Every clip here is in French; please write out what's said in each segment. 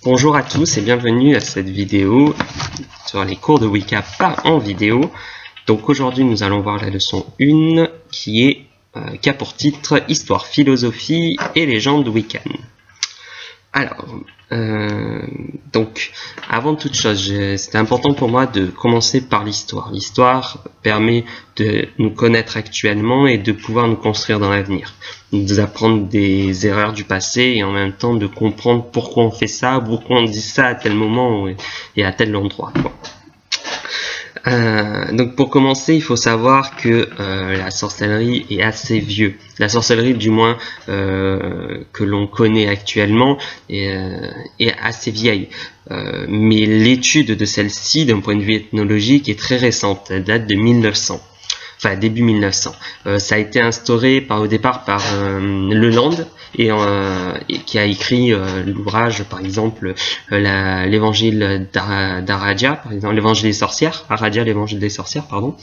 Bonjour à tous et bienvenue à cette vidéo sur les cours de Wicca pas en vidéo. Donc aujourd'hui nous allons voir la leçon 1 qui a pour titre Histoire, philosophie et légendes Wiccan. Alors, donc avant toute chose, c'était important pour moi de commencer par l'histoire. L'histoire permet de nous connaître actuellement et de pouvoir nous construire dans l'avenir. D'apprendre des erreurs du passé et en même temps de comprendre pourquoi on fait ça, pourquoi on dit ça à tel moment et à tel endroit. Donc pour commencer, il faut savoir que la sorcellerie est assez vieux. La sorcellerie, du moins que l'on connaît actuellement, est assez vieille. Mais l'étude de celle-ci, d'un point de vue ethnologique, est très récente. Elle date de 1900. Enfin, début 1900. Ça a été instauré au départ par Leland et qui a écrit l'ouvrage, par exemple, l'évangile d'Aradia, par exemple, l'évangile des sorcières, Aradia, l'évangile des sorcières, pardon.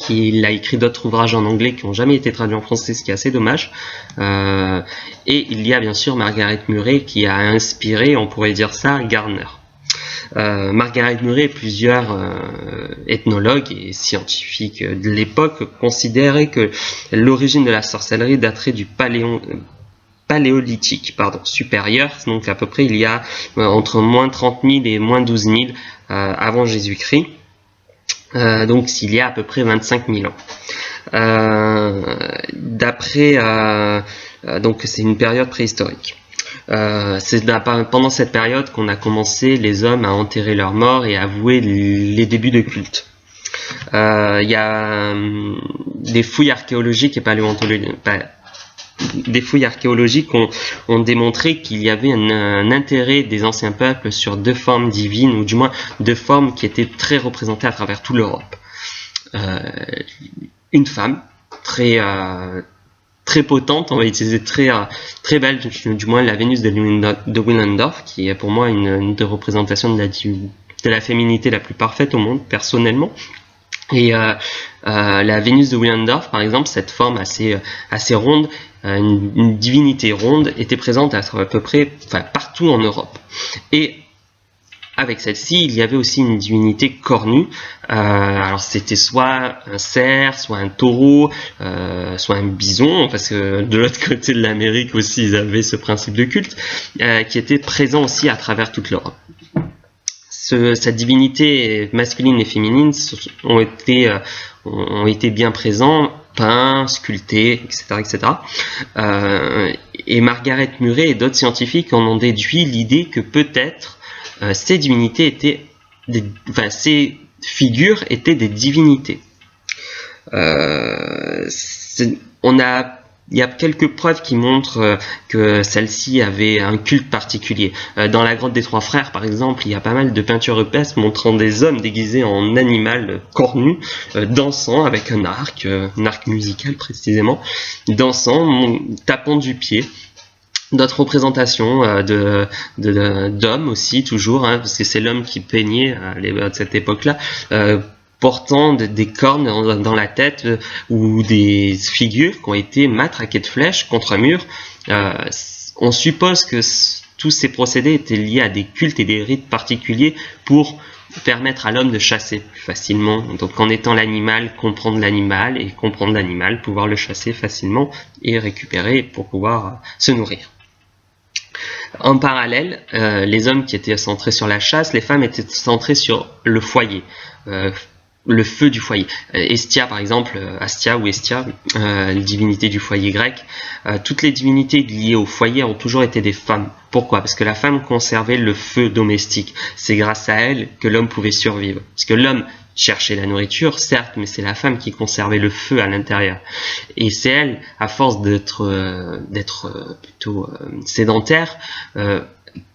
Il a écrit d'autres ouvrages en anglais qui n'ont jamais été traduits en français, ce qui est assez dommage. Et il y a bien sûr Margaret Murray qui a inspiré, on pourrait dire ça, Gardner. Margaret Murray et plusieurs ethnologues et scientifiques de l'époque considéraient que l'origine de la sorcellerie daterait du paléolithique supérieur, donc à peu près il y a entre moins 30 000 et moins 12 000 avant Jésus-Christ, donc il y a à peu près 25 000 ans. Donc c'est une période préhistorique. C'est pendant cette période qu'on a commencé, les hommes, à enterrer leurs morts et à avouer les débuts de culte. Il y a des fouilles archéologiques et des fouilles archéologiques ont démontré qu'il y avait un intérêt des anciens peuples sur deux formes divines, ou du moins deux formes qui étaient très représentées à travers toute l'Europe. Une femme très potente, on va utiliser très belle, du moins la Vénus de Willendorf, qui est pour moi une représentation de la féminité la plus parfaite au monde, personnellement. Et la Vénus de Willendorf, par exemple, cette forme assez ronde, une divinité ronde, était présente à peu près partout en Europe. Et avec celle-ci, il y avait aussi une divinité cornue. Alors c'était soit un cerf, soit un taureau, soit un bison, parce que de l'autre côté de l'Amérique aussi, ils avaient ce principe de culte, qui était présent aussi à travers toute l'Europe. Cette divinité masculine et féminine ont été bien présents, peints, sculptés, etc. Et Margaret Murray et d'autres scientifiques en ont déduit l'idée que peut-être ces divinités ces figures étaient des divinités. Il y a quelques preuves qui montrent que celle-ci avait un culte particulier. Dans la grotte des Trois Frères, par exemple, il y a pas mal de peintures rupestres montrant des hommes déguisés en animal cornu, dansant avec un arc musical précisément, dansant, tapant du pied. D'autres représentations d'hommes aussi, toujours, parce que c'est l'homme qui peignait à cette époque-là, portant des cornes dans la tête ou des figures qui ont été matraquées de flèches contre un mur. On suppose que tous ces procédés étaient liés à des cultes et des rites particuliers pour permettre à l'homme de chasser plus facilement. Donc en étant l'animal, comprendre l'animal, et comprendre l'animal, pouvoir le chasser facilement et récupérer pour pouvoir se nourrir. En parallèle, les hommes qui étaient centrés sur la chasse, les femmes étaient centrées sur le foyer, le feu du foyer. Hestia, par exemple, Astia ou Hestia, divinité du foyer grec, toutes les divinités liées au foyer ont toujours été des femmes. Pourquoi? Parce que la femme conservait le feu domestique. C'est grâce à elle que l'homme pouvait survivre. Parce que l'homme cherchait la nourriture, certes, mais c'est la femme qui conservait le feu à l'intérieur. Et c'est elle, à force d'être plutôt sédentaire,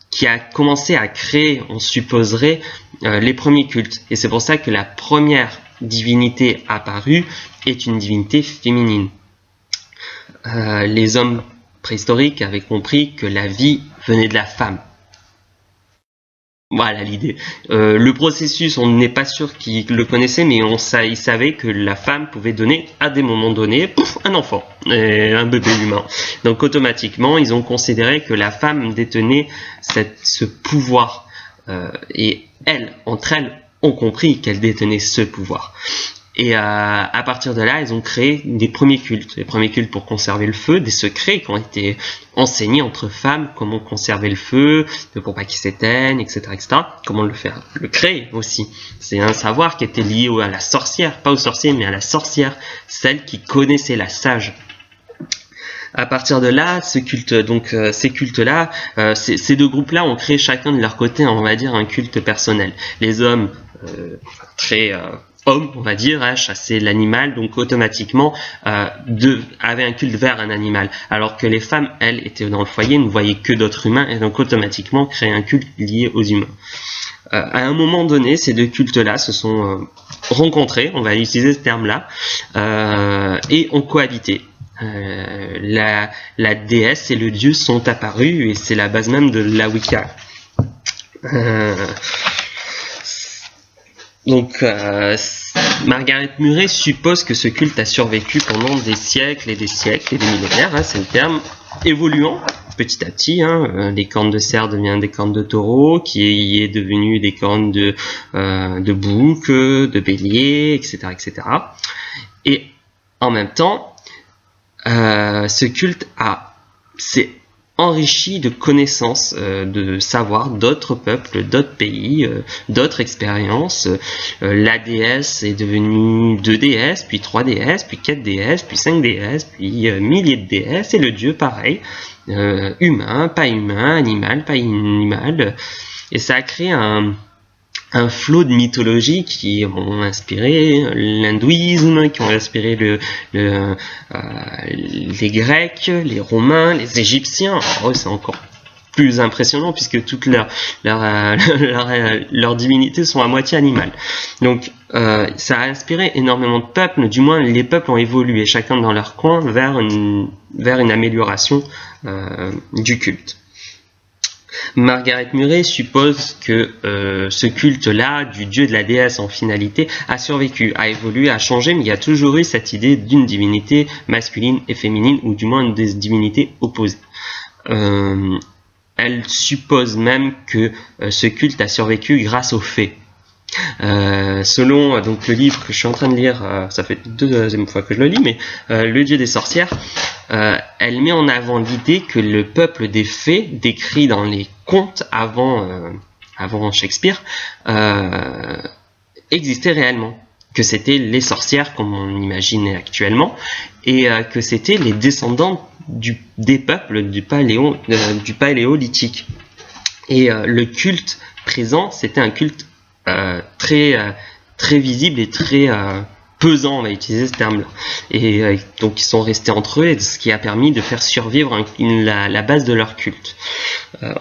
qui a commencé à créer, on supposerait, les premiers cultes. Et c'est pour ça que la première divinité apparue est une divinité féminine. Les hommes préhistoriques avaient compris que la vie venait de la femme. Voilà l'idée. Le processus, on n'est pas sûr qu'ils le connaissaient, mais ils savaient que la femme pouvait donner à des moments donnés un enfant, un bébé humain. Donc automatiquement, ils ont considéré que la femme détenait ce pouvoir. Et entre elles, ont compris qu'elle détenait ce pouvoir. Et à partir de là, ils ont créé des premiers cultes pour conserver le feu, des secrets qui ont été enseignés entre femmes, comment conserver le feu, pour pas qu'il s'éteigne, etc., etc. Comment le faire, le créer aussi. C'est un savoir qui était lié à la sorcière, pas au sorcier, mais à la sorcière, celle qui connaissait la sage. À partir de là, ces cultes-là, ces deux groupes-là ont créé chacun de leur côté, on va dire, un culte personnel. Les hommes, très hommes, on va dire, chassaient l'animal, donc automatiquement avaient un culte vers un animal, alors que les femmes, elles, étaient dans le foyer, ne voyaient que d'autres humains, et donc automatiquement créaient un culte lié aux humains. À un moment donné, ces deux cultes-là se sont rencontrés, on va utiliser ce terme-là, et ont cohabité. La déesse et le dieu sont apparus, et c'est la base même de la Wicca. Margaret Murray suppose que ce culte a survécu pendant des siècles et des millénaires, c'est le terme, évoluant petit à petit. Les cornes de cerf deviennent des cornes de taureau, qui est devenu des cornes de bouc, de bélier, etc., etc. Et en même temps, ce culte s'est enrichi de connaissances, de savoir d'autres peuples, d'autres pays, d'autres expériences. La déesse est devenue 2 déesses, puis 3 déesses, puis 4 déesses, puis 5 déesses, puis milliers de déesses, et le dieu pareil, humain, pas humain, animal, pas animal, et ça a créé un flot de mythologies qui ont inspiré l'hindouisme, qui ont inspiré les Grecs, les Romains, les Égyptiens. Alors, c'est encore plus impressionnant puisque toutes leurs divinités sont à moitié animales. Donc ça a inspiré énormément de peuples, du moins les peuples ont évolué chacun dans leur coin vers une amélioration du culte. Margaret Murray suppose que ce culte-là, du dieu de la déesse en finalité, a survécu, a évolué, a changé, mais il y a toujours eu cette idée d'une divinité masculine et féminine, ou du moins des divinités opposées. Elle suppose même que ce culte a survécu grâce aux fées. Selon donc le livre que je suis en train de lire, ça fait 2e fois que je le lis, mais Le Dieu des sorcières, elle met en avant l'idée que le peuple des fées, décrit dans les contes avant Shakespeare, existait réellement, que c'était les sorcières comme on imagine actuellement, et que c'était les descendants des peuples du paléolithique. Et le culte présent, c'était un culte très visible et très pesant, on va utiliser ce terme-là. Et donc ils sont restés entre eux, ce qui a permis de faire survivre la base de leur culte.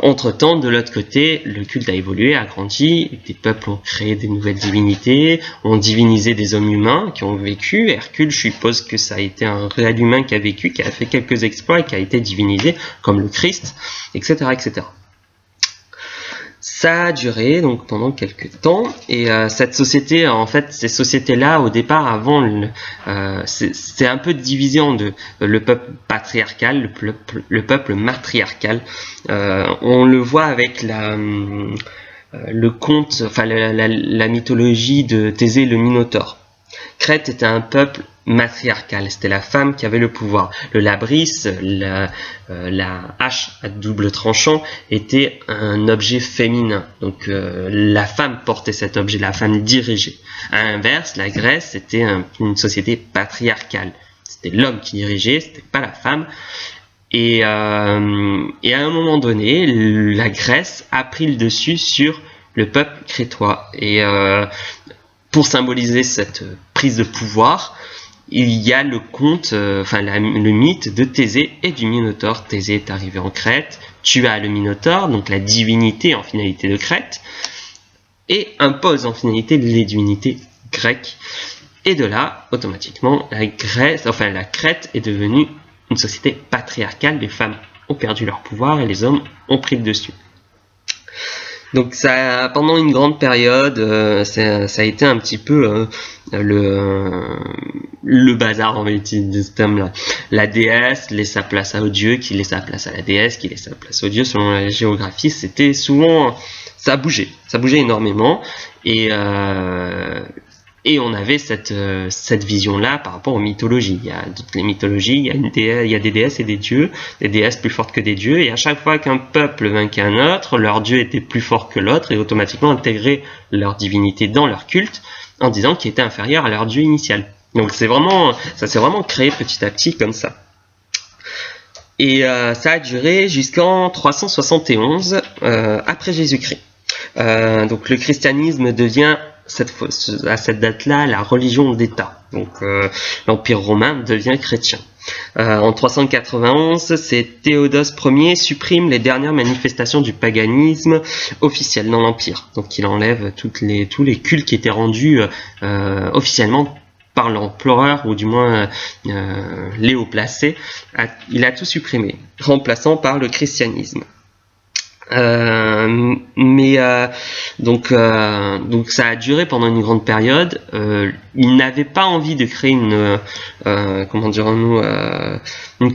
Entre-temps, de l'autre côté, le culte a évolué, a grandi, des peuples ont créé des nouvelles divinités, ont divinisé des hommes humains qui ont vécu. Hercule, je suppose que ça a été un réel humain qui a vécu, qui a fait quelques exploits et qui a été divinisé, comme le Christ, etc., etc. Ça a duré donc pendant quelques temps, et cette société, en fait, ces sociétés-là, au départ, avant, c'est un peu divisé en deux. Le peuple patriarcal, le peuple matriarcal. On le voit avec le conte, enfin la mythologie de Thésée le Minotaure. Crète était un peuple matriarcal, c'était la femme qui avait le pouvoir. Le labris, la hache à double tranchant, était un objet féminin. Donc la femme portait cet objet, la femme dirigeait. À l'inverse, la Grèce était une société patriarcale. C'était l'homme qui dirigeait, c'était pas la femme. Et à un moment donné, la Grèce a pris le dessus sur le peuple crétois. Et pour symboliser cette prise de pouvoir, il y a le conte, le mythe de Thésée et du Minotaure. Thésée est arrivé en Crète, tua le Minotaure, donc la divinité en finalité de Crète, et impose en finalité les divinités grecques. Et de là, automatiquement, la Crète est devenue une société patriarcale. Les femmes ont perdu leur pouvoir et les hommes ont pris le dessus. Donc ça, pendant une grande période, ça a été un petit peu le bazar, on va utiliser ce terme-là. La déesse laisse sa place au dieu, qui laisse sa place à la déesse, qui laisse sa place au dieu, selon la géographie. C'était souvent, ça bougeait énormément, et on avait cette vision-là par rapport aux mythologies. Il y a toutes les mythologies, il y a des déesses et des dieux, des déesses plus fortes que des dieux, et à chaque fois qu'un peuple vainquait un autre, leur dieu était plus fort que l'autre, et automatiquement intégrait leur divinité dans leur culte, en disant qu'il était inférieur à leur dieu initial. Donc ça s'est vraiment créé petit à petit comme ça. Et ça a duré jusqu'en 371 après Jésus-Christ. Donc le christianisme devient à cette date-là la religion d'État. Donc l'Empire romain devient chrétien. En 391, c'est Théodose Ier supprime les dernières manifestations du paganisme officiel dans l'Empire. Donc il enlève tous les cultes qui étaient rendus officiellement par l'empereur, ou du moins Léo Placé. Il a tout supprimé, remplaçant par le christianisme. Donc ça a duré pendant une grande période. Il n'avait pas envie de créer une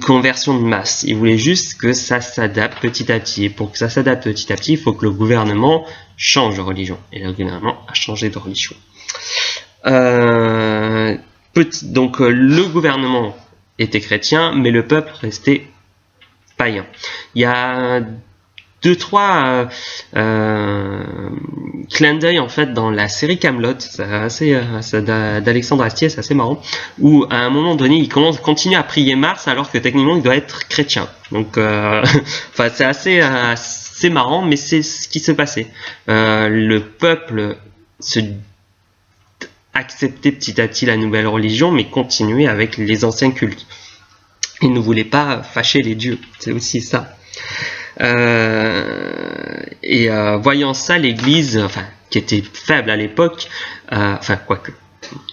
conversion de masse. Il voulait juste que ça s'adapte petit à petit. Et pour que ça s'adapte petit à petit, il faut que le gouvernement change de religion. Et le gouvernement a changé de religion. Donc le gouvernement était chrétien, mais le peuple restait païen. Il y a 2-3 clins d'œil en fait dans la série Kaamelott, d'Alexandre Astier, c'est assez marrant, où à un moment donné il continue à prier Mars alors que techniquement il doit être chrétien. Donc enfin c'est assez marrant, mais c'est ce qui se passait. Le peuple acceptait petit à petit la nouvelle religion, mais continuait avec les anciens cultes. Il ne voulait pas fâcher les dieux, c'est aussi ça. Voyant ça, l'Église, qui était faible à l'époque, quoique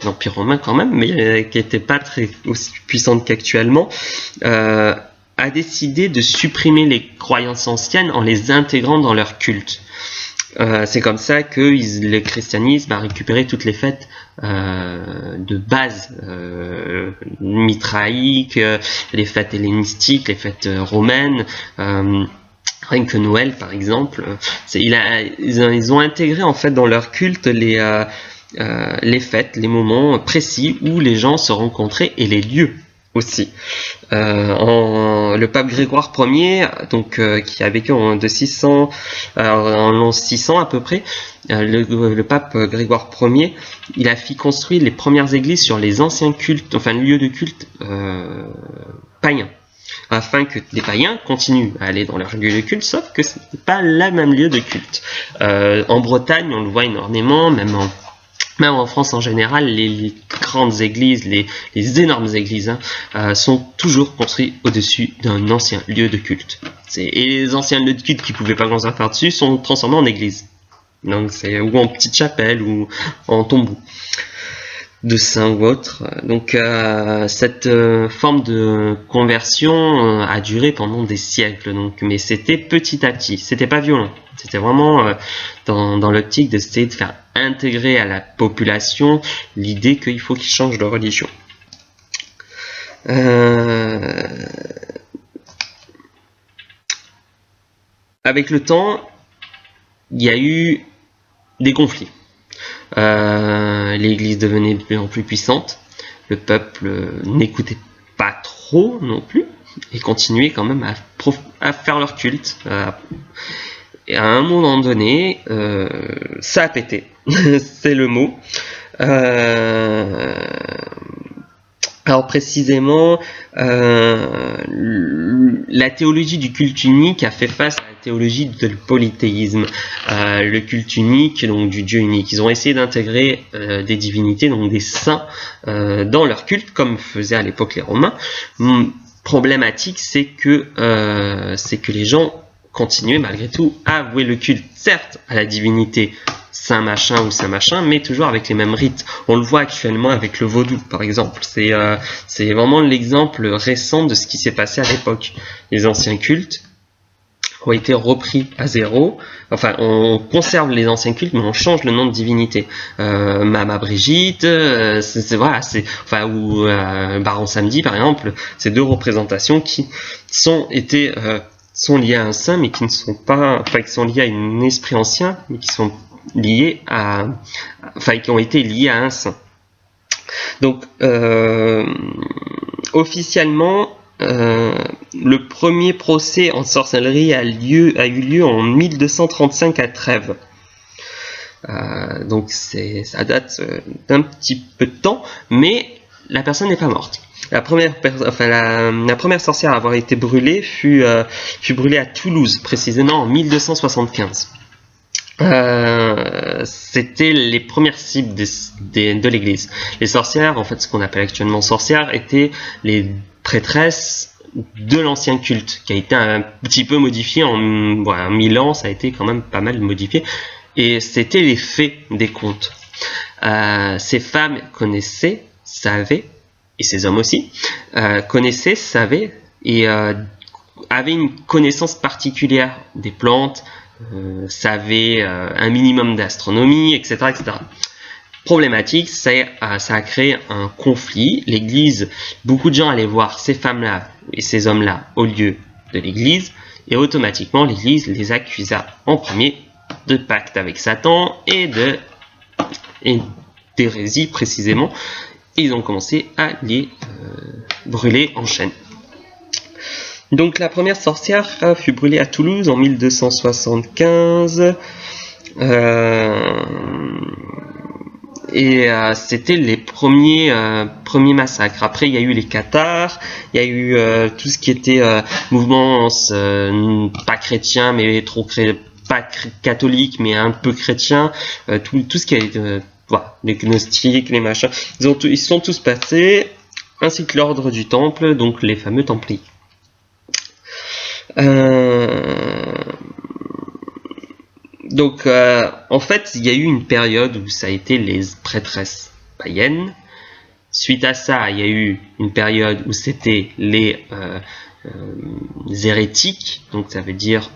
l'Empire romain quand même, mais qui n'était pas très aussi puissante qu'actuellement, a décidé de supprimer les croyances anciennes en les intégrant dans leur culte. C'est comme ça que le christianisme a récupéré toutes les fêtes de base mitraïques, les fêtes hellénistiques, les fêtes romaines. Rien que Noël, par exemple, ils ont intégré en fait dans leur culte les fêtes, les moments précis où les gens se rencontraient, et les lieux aussi. Le pape Grégoire Ier, donc qui a vécu en l'an 600 à peu près, le pape Grégoire Ier, il a fait construire les premières églises sur les anciens cultes, lieux de culte païens, afin que les païens continuent à aller dans leur lieu de culte, sauf que ce n'est pas le même lieu de culte. En Bretagne, on le voit énormément, même en France en général, les grandes églises, les énormes églises, sont toujours construites au-dessus d'un ancien lieu de culte. Et les anciens lieux de culte qui ne pouvaient pas construire par-dessus sont transformés en églises. Donc ou en petite chapelle, ou en tombeau de saint ou autre. Donc cette forme de conversion a duré pendant des siècles, mais c'était petit à petit, c'était pas violent, c'était vraiment dans l'optique d'essayer de faire intégrer à la population l'idée qu'il faut qu'ils changent de religion. Avec le temps, il y a eu des conflits. L'église devenait de plus en plus puissante, le peuple n'écoutait pas trop non plus, et continuait quand même à faire leur culte. Et à un moment donné, ça a pété, c'est le mot. Alors précisément, la théologie du culte unique a fait face à la théologie de polythéisme, le culte unique, donc du Dieu unique. Ils ont essayé d'intégrer des divinités, donc des saints, dans leur culte, comme faisaient à l'époque les Romains. Problématique, c'est que les gens continuaient malgré tout à vouer le culte, certes à la divinité saint machin ou saint machin, mais toujours avec les mêmes rites. On le voit actuellement avec le vaudou, par exemple. C'est vraiment l'exemple récent de ce qui s'est passé à l'époque. Les anciens cultes ont été repris à zéro. Enfin, on conserve les anciens cultes, mais on change le nom de divinité. Mama Brigitte, ou Baron Samedi, par exemple, ces deux représentations qui sont liées à un saint, mais qui ne sont pas, qui sont liées à un esprit ancien, mais qui sont liées qui ont été liées à un saint. Donc, officiellement, le premier procès en sorcellerie a eu lieu en 1235 à Trèves. Donc ça date d'un petit peu de temps, mais la personne n'est pas morte. La première sorcière à avoir été brûlée fut brûlée à Toulouse, précisément en 1275. C'était les premières cibles de l'église. Les sorcières, en fait, ce qu'on appelle actuellement sorcières, étaient les prêtresses de l'ancien culte, qui a été un petit peu modifié en 1000 ans, ça a été quand même pas mal modifié, et c'était les fées des contes. Ces femmes connaissaient, savaient, et ces hommes aussi, connaissaient, savaient, et avaient une connaissance particulière des plantes, savaient un minimum d'astronomie, etc., etc. Problématique, ça a créé un conflit. L'église, beaucoup de gens allaient voir ces femmes-là et ces hommes-là au lieu de l'église, et automatiquement l'église les accusa en premier de pacte avec Satan et d'hérésie précisément, et ils ont commencé à les brûler en chaîne. Donc la première sorcière fut brûlée à Toulouse en 1275. Et c'était les premiers massacres. Après, il y a eu les cathares, il y a eu tout ce qui était mouvement pas chrétien, mais pas catholique, mais un peu chrétien, tout ce qui a été les gnostiques, les machins, ils sont tous passés, ainsi que l'ordre du temple, donc les fameux templiers. Donc, en fait, il y a eu une période où ça a été les prêtresses païennes. Suite à ça, il y a eu une période où c'était les hérétiques, donc ça veut dire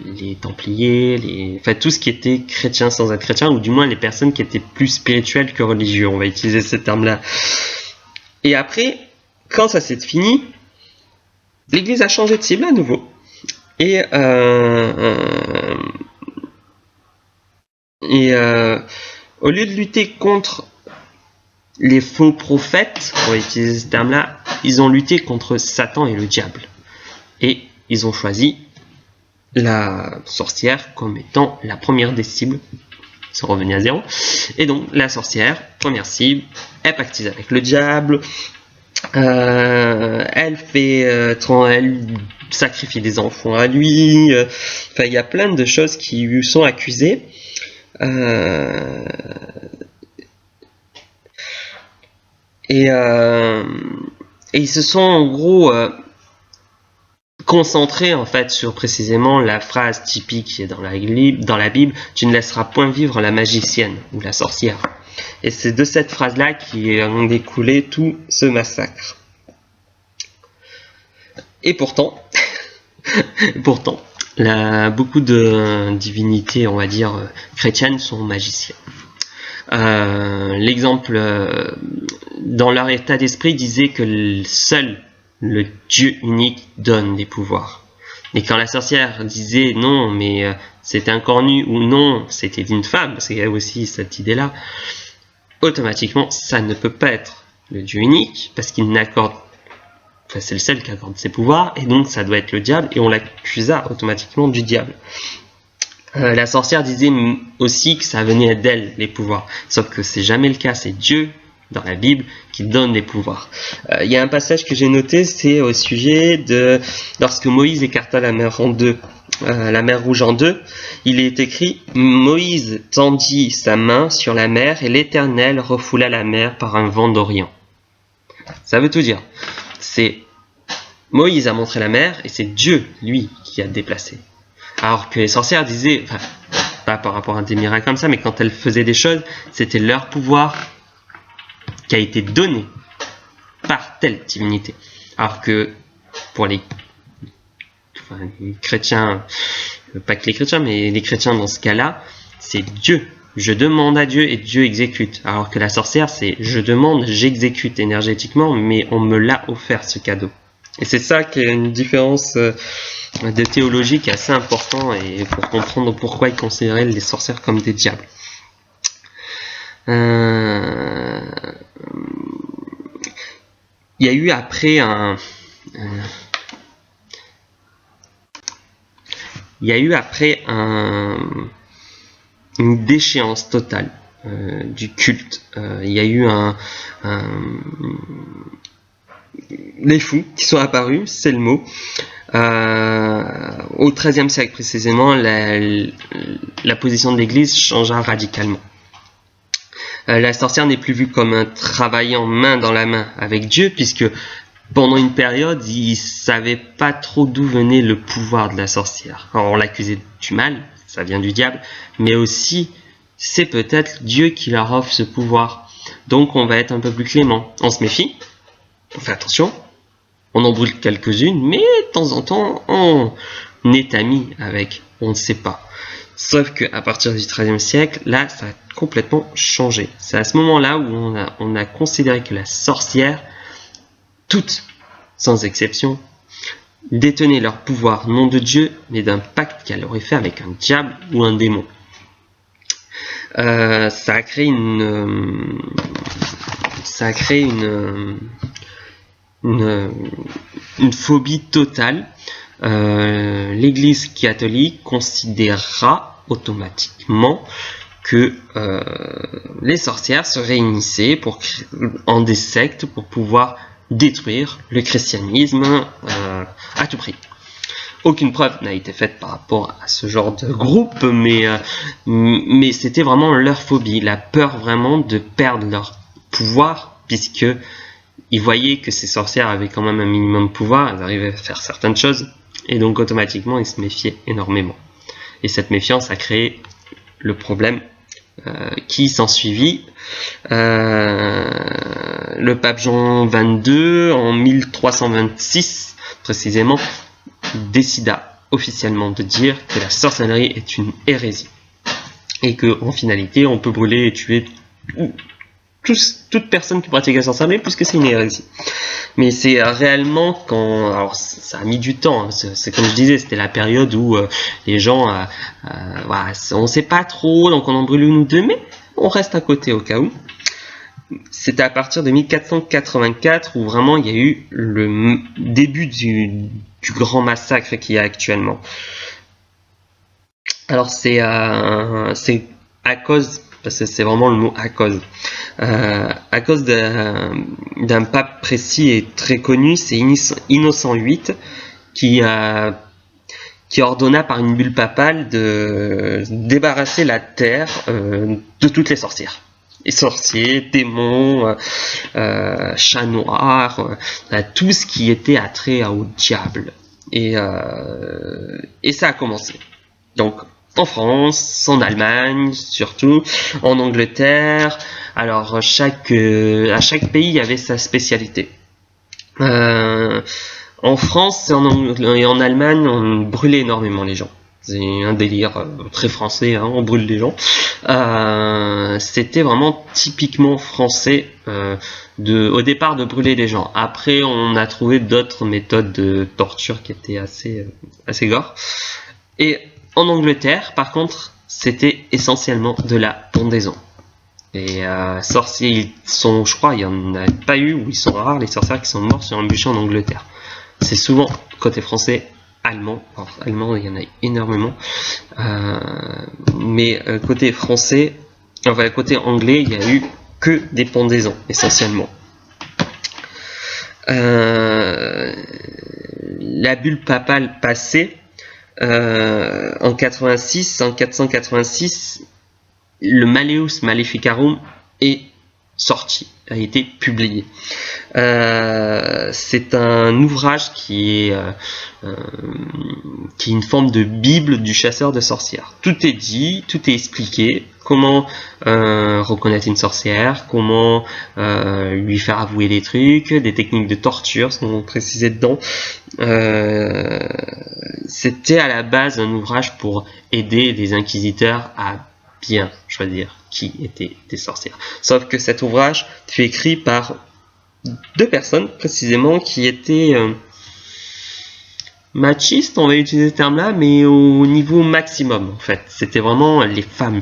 les templiers, tout ce qui était chrétien sans être chrétien, ou du moins les personnes qui étaient plus spirituelles que religieux, on va utiliser ce terme-là. Et après, quand ça s'est fini, l'église a changé de cible à nouveau. Et au lieu de lutter contre les faux prophètes, on va utiliser ce terme-là, ils ont lutté contre Satan et le diable. Et ils ont choisi la sorcière comme étant la première des cibles. Ils sont revenus à zéro. Et donc, la sorcière, première cible, elle pactise avec le diable. Elle sacrifie des enfants à lui. Il y a plein de choses qui lui sont accusées. Et ils se sont en gros concentrés en fait sur précisément la phrase typique qui est dans la Bible, tu ne laisseras point vivre la magicienne ou la sorcière. Et c'est de cette phrase-là qui ont découlé tout ce massacre. Et pourtant, beaucoup de divinités, on va dire, chrétiennes sont magiciennes. L'exemple, dans leur état d'esprit, disait que seul le Dieu unique donne des pouvoirs. Et quand la sorcière disait non, mais c'était un cornu, ou non, c'était d'une femme, parce qu'il y a aussi cette idée-là, automatiquement, ça ne peut pas être le Dieu unique, parce qu'il n'accorde, c'est le seul qui accorde ses pouvoirs, et donc ça doit être le diable, et on l'accusa automatiquement du diable. La sorcière disait aussi que ça venait d'elle, les pouvoirs, sauf que c'est jamais le cas, c'est Dieu, dans la Bible, qui donne les pouvoirs. Il y a un passage que j'ai noté, c'est au sujet de lorsque Moïse écarta la mer en deux, la mer rouge en deux, il est écrit « Moïse tendit sa main sur la mer et l'Éternel refoula la mer par un vent d'Orient. » Ça veut tout dire. C'est Moïse a montré la mer et c'est Dieu, lui, qui a déplacé. Alors que les sorcières disaient, enfin, pas par rapport à des miracles comme ça, mais quand elles faisaient des choses, c'était leur pouvoir qui a été donné par telle divinité. Alors que pour enfin les chrétiens, pas que les chrétiens, mais les chrétiens dans ce cas-là, c'est Dieu. Je demande à Dieu et Dieu exécute. Alors que la sorcière, c'est je demande, j'exécute énergétiquement, mais on me l'a offert ce cadeau. Et c'est ça qui est une différence de théologie qui est assez important et pour comprendre pourquoi ils considéraient les sorcières comme des diables. Il y a eu après une déchéance totale du culte. Il y a eu les fous qui sont apparus, c'est le mot. Au XIIIe siècle précisément, la position de l'Église changea radicalement. La sorcière n'est plus vue comme un travaillant main dans la main avec Dieu, puisque pendant une période, ils ne savaient pas trop d'où venait le pouvoir de la sorcière. Alors on l'accusait du mal, ça vient du diable, mais aussi c'est peut-être Dieu qui leur offre ce pouvoir. Donc on va être un peu plus clément. On se méfie, on fait attention, on en brûle quelques-unes, mais de temps en temps on est amis avec, on ne sait pas. Sauf qu'à partir du XIIIe siècle, là, ça a complètement changé. C'est à ce moment-là où on a considéré que la sorcière, toutes, sans exception, détenaient leur pouvoir non de Dieu, mais d'un pacte qu'elle aurait fait avec un diable ou un démon. Ça a créé une phobie totale. L'Église catholique considérera automatiquement que les sorcières se réunissaient en des sectes pour pouvoir détruire le christianisme à tout prix. Aucune preuve n'a été faite par rapport à ce genre de groupe, mais c'était vraiment leur phobie, la peur vraiment de perdre leur pouvoir, puisque ils voyaient que ces sorcières avaient quand même un minimum de pouvoir, elles arrivaient à faire certaines choses, et donc automatiquement ils se méfiaient énormément. Et cette méfiance a créé le problème qui s'ensuivit. Le pape Jean XXII, en 1326 précisément, décida officiellement de dire que la sorcellerie est une hérésie. Et qu'en finalité, on peut brûler et tuer toute personne qui pratique la sorcellerie puisque c'est une hérésie. Mais c'est réellement quand... Alors ça a mis du temps, hein. C'est comme je disais, c'était la période où les gens... voilà, on sait pas trop, donc on en brûle une ou deux, mais on reste à côté au cas où. C'était à partir de 1484 où vraiment il y a eu le début du grand massacre qu'il y a actuellement. Alors c'est à cause... parce que c'est vraiment le mot à cause d'un pape précis et très connu, c'est Innocent VIII qui ordonna par une bulle papale de débarrasser la terre de toutes les sorcières. Les sorciers, démons, chats noirs, tout ce qui était attrait au diable. Et ça a commencé. Donc en France, en Allemagne, surtout, en Angleterre. Alors, à chaque pays, il y avait sa spécialité. En France et en Allemagne, on brûlait énormément les gens. C'est un délire très français, hein, on brûle les gens. C'était vraiment typiquement français au départ de brûler les gens. Après, on a trouvé d'autres méthodes de torture qui étaient assez gore. Et en Angleterre, par contre, c'était essentiellement de la pendaison. Les sorciers, je crois, il n'y en a pas eu, ou ils sont rares, les sorcières qui sont morts sur un bûcher en Angleterre. C'est souvent côté français, allemand. Alors, allemand, il y en a énormément. Mais côté français, enfin côté anglais, il n'y a eu que des pendaisons, essentiellement. La bulle papale passée, en 486, le Malleus Maleficarum est sorti, a été publié. C'est un ouvrage qui est une forme de bible du chasseur de sorcières. Tout est dit, tout est expliqué, comment reconnaître une sorcière, comment lui faire avouer des trucs, des techniques de torture, sont précisées dedans. C'était à la base un ouvrage pour aider les inquisiteurs à bien choisir qui étaient des sorcières. Sauf que cet ouvrage fut écrit par 2 personnes précisément qui étaient machistes, on va utiliser ce terme-là, mais au niveau maximum en fait. C'était vraiment les femmes,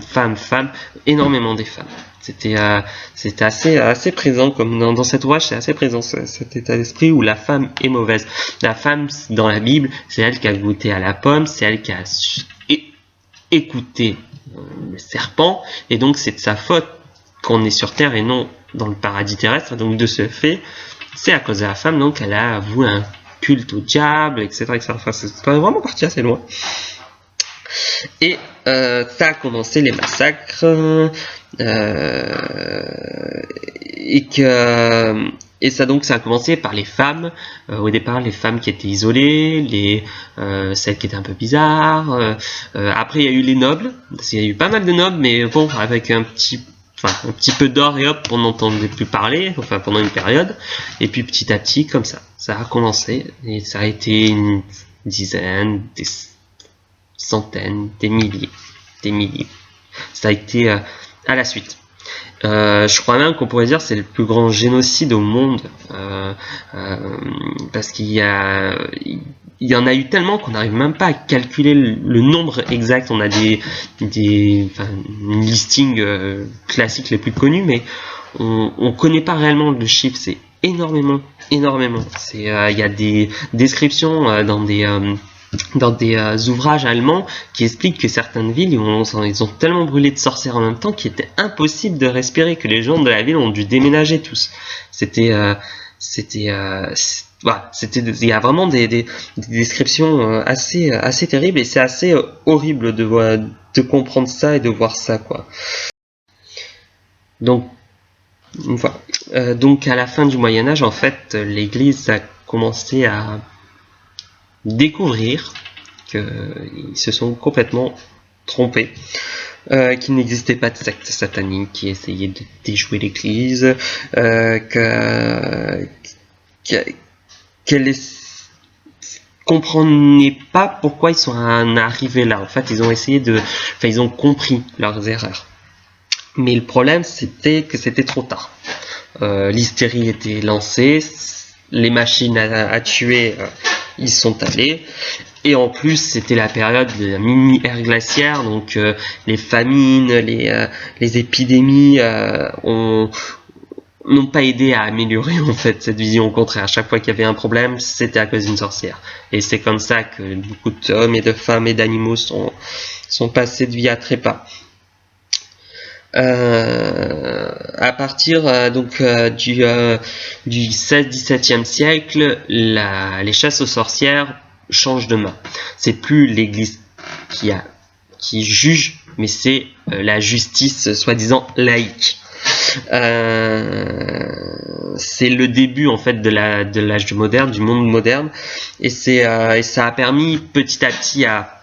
énormément des femmes. C'était assez présent, comme dans cet ouvrage, c'est assez présent cet état d'esprit où la femme est mauvaise. La femme, dans la Bible, c'est elle qui a goûté à la pomme, c'est elle qui a écouté le serpent, et donc c'est de sa faute qu'on est sur terre et non dans le paradis terrestre. Donc de ce fait, c'est à cause de la femme, donc elle a avoué un culte au diable, etc. Enfin, c'est vraiment parti assez loin. Et ça a commencé les massacres, et ça a commencé par les femmes. Au départ, les femmes qui étaient isolées, celles qui étaient un peu bizarres. Après, il y a eu les nobles. Il y a eu pas mal de nobles, mais bon, avec un petit peu d'or et hop, on n'entendait plus parler, enfin pendant une période. Et puis petit à petit, comme ça a commencé. Et ça a été une dizaine, des centaines, des milliers. Ça a été à la suite. Je crois même qu'on pourrait dire que c'est le plus grand génocide au monde, parce qu'il y en a eu tellement qu'on n'arrive même pas à calculer le nombre exact. On a des listings classiques les plus connus, mais on connaît pas réellement le chiffre. C'est énormément. Il y a des descriptions dans des ouvrages allemands qui expliquent que certaines villes ils ont tellement brûlé de sorcières en même temps qu'il était impossible de respirer, que les gens de la ville ont dû déménager tous. Il y a vraiment des descriptions assez terribles, et c'est assez horrible de comprendre ça et de voir ça, quoi. Donc à la fin du Moyen-Âge, en fait, l'Église a commencé à découvrir qu'ils se sont complètement trompés, qu'il n'existait pas de secte satanique qui essayait de déjouer l'Église, qu'elle comprenait pas pourquoi ils sont arrivés là. En fait, ils ont compris leurs erreurs. Mais le problème, c'était que c'était trop tard. L'hystérie était lancée, les machines à tuer, ils sont allés, et en plus c'était la période de la mini-ère glaciaire, donc les famines, les épidémies n'ont pas aidé à améliorer en fait cette vision. Au contraire, à chaque fois qu'il y avait un problème, c'était à cause d'une sorcière. Et c'est comme ça que beaucoup d'hommes et de femmes et d'animaux sont passés de vie à trépas. À partir du 16-17e siècle, les chasses aux sorcières changent de main. C'est plus l'Église qui juge, mais c'est la justice soi-disant laïque. C'est le début en fait de l'âge moderne, du monde moderne, et ça a permis petit à petit à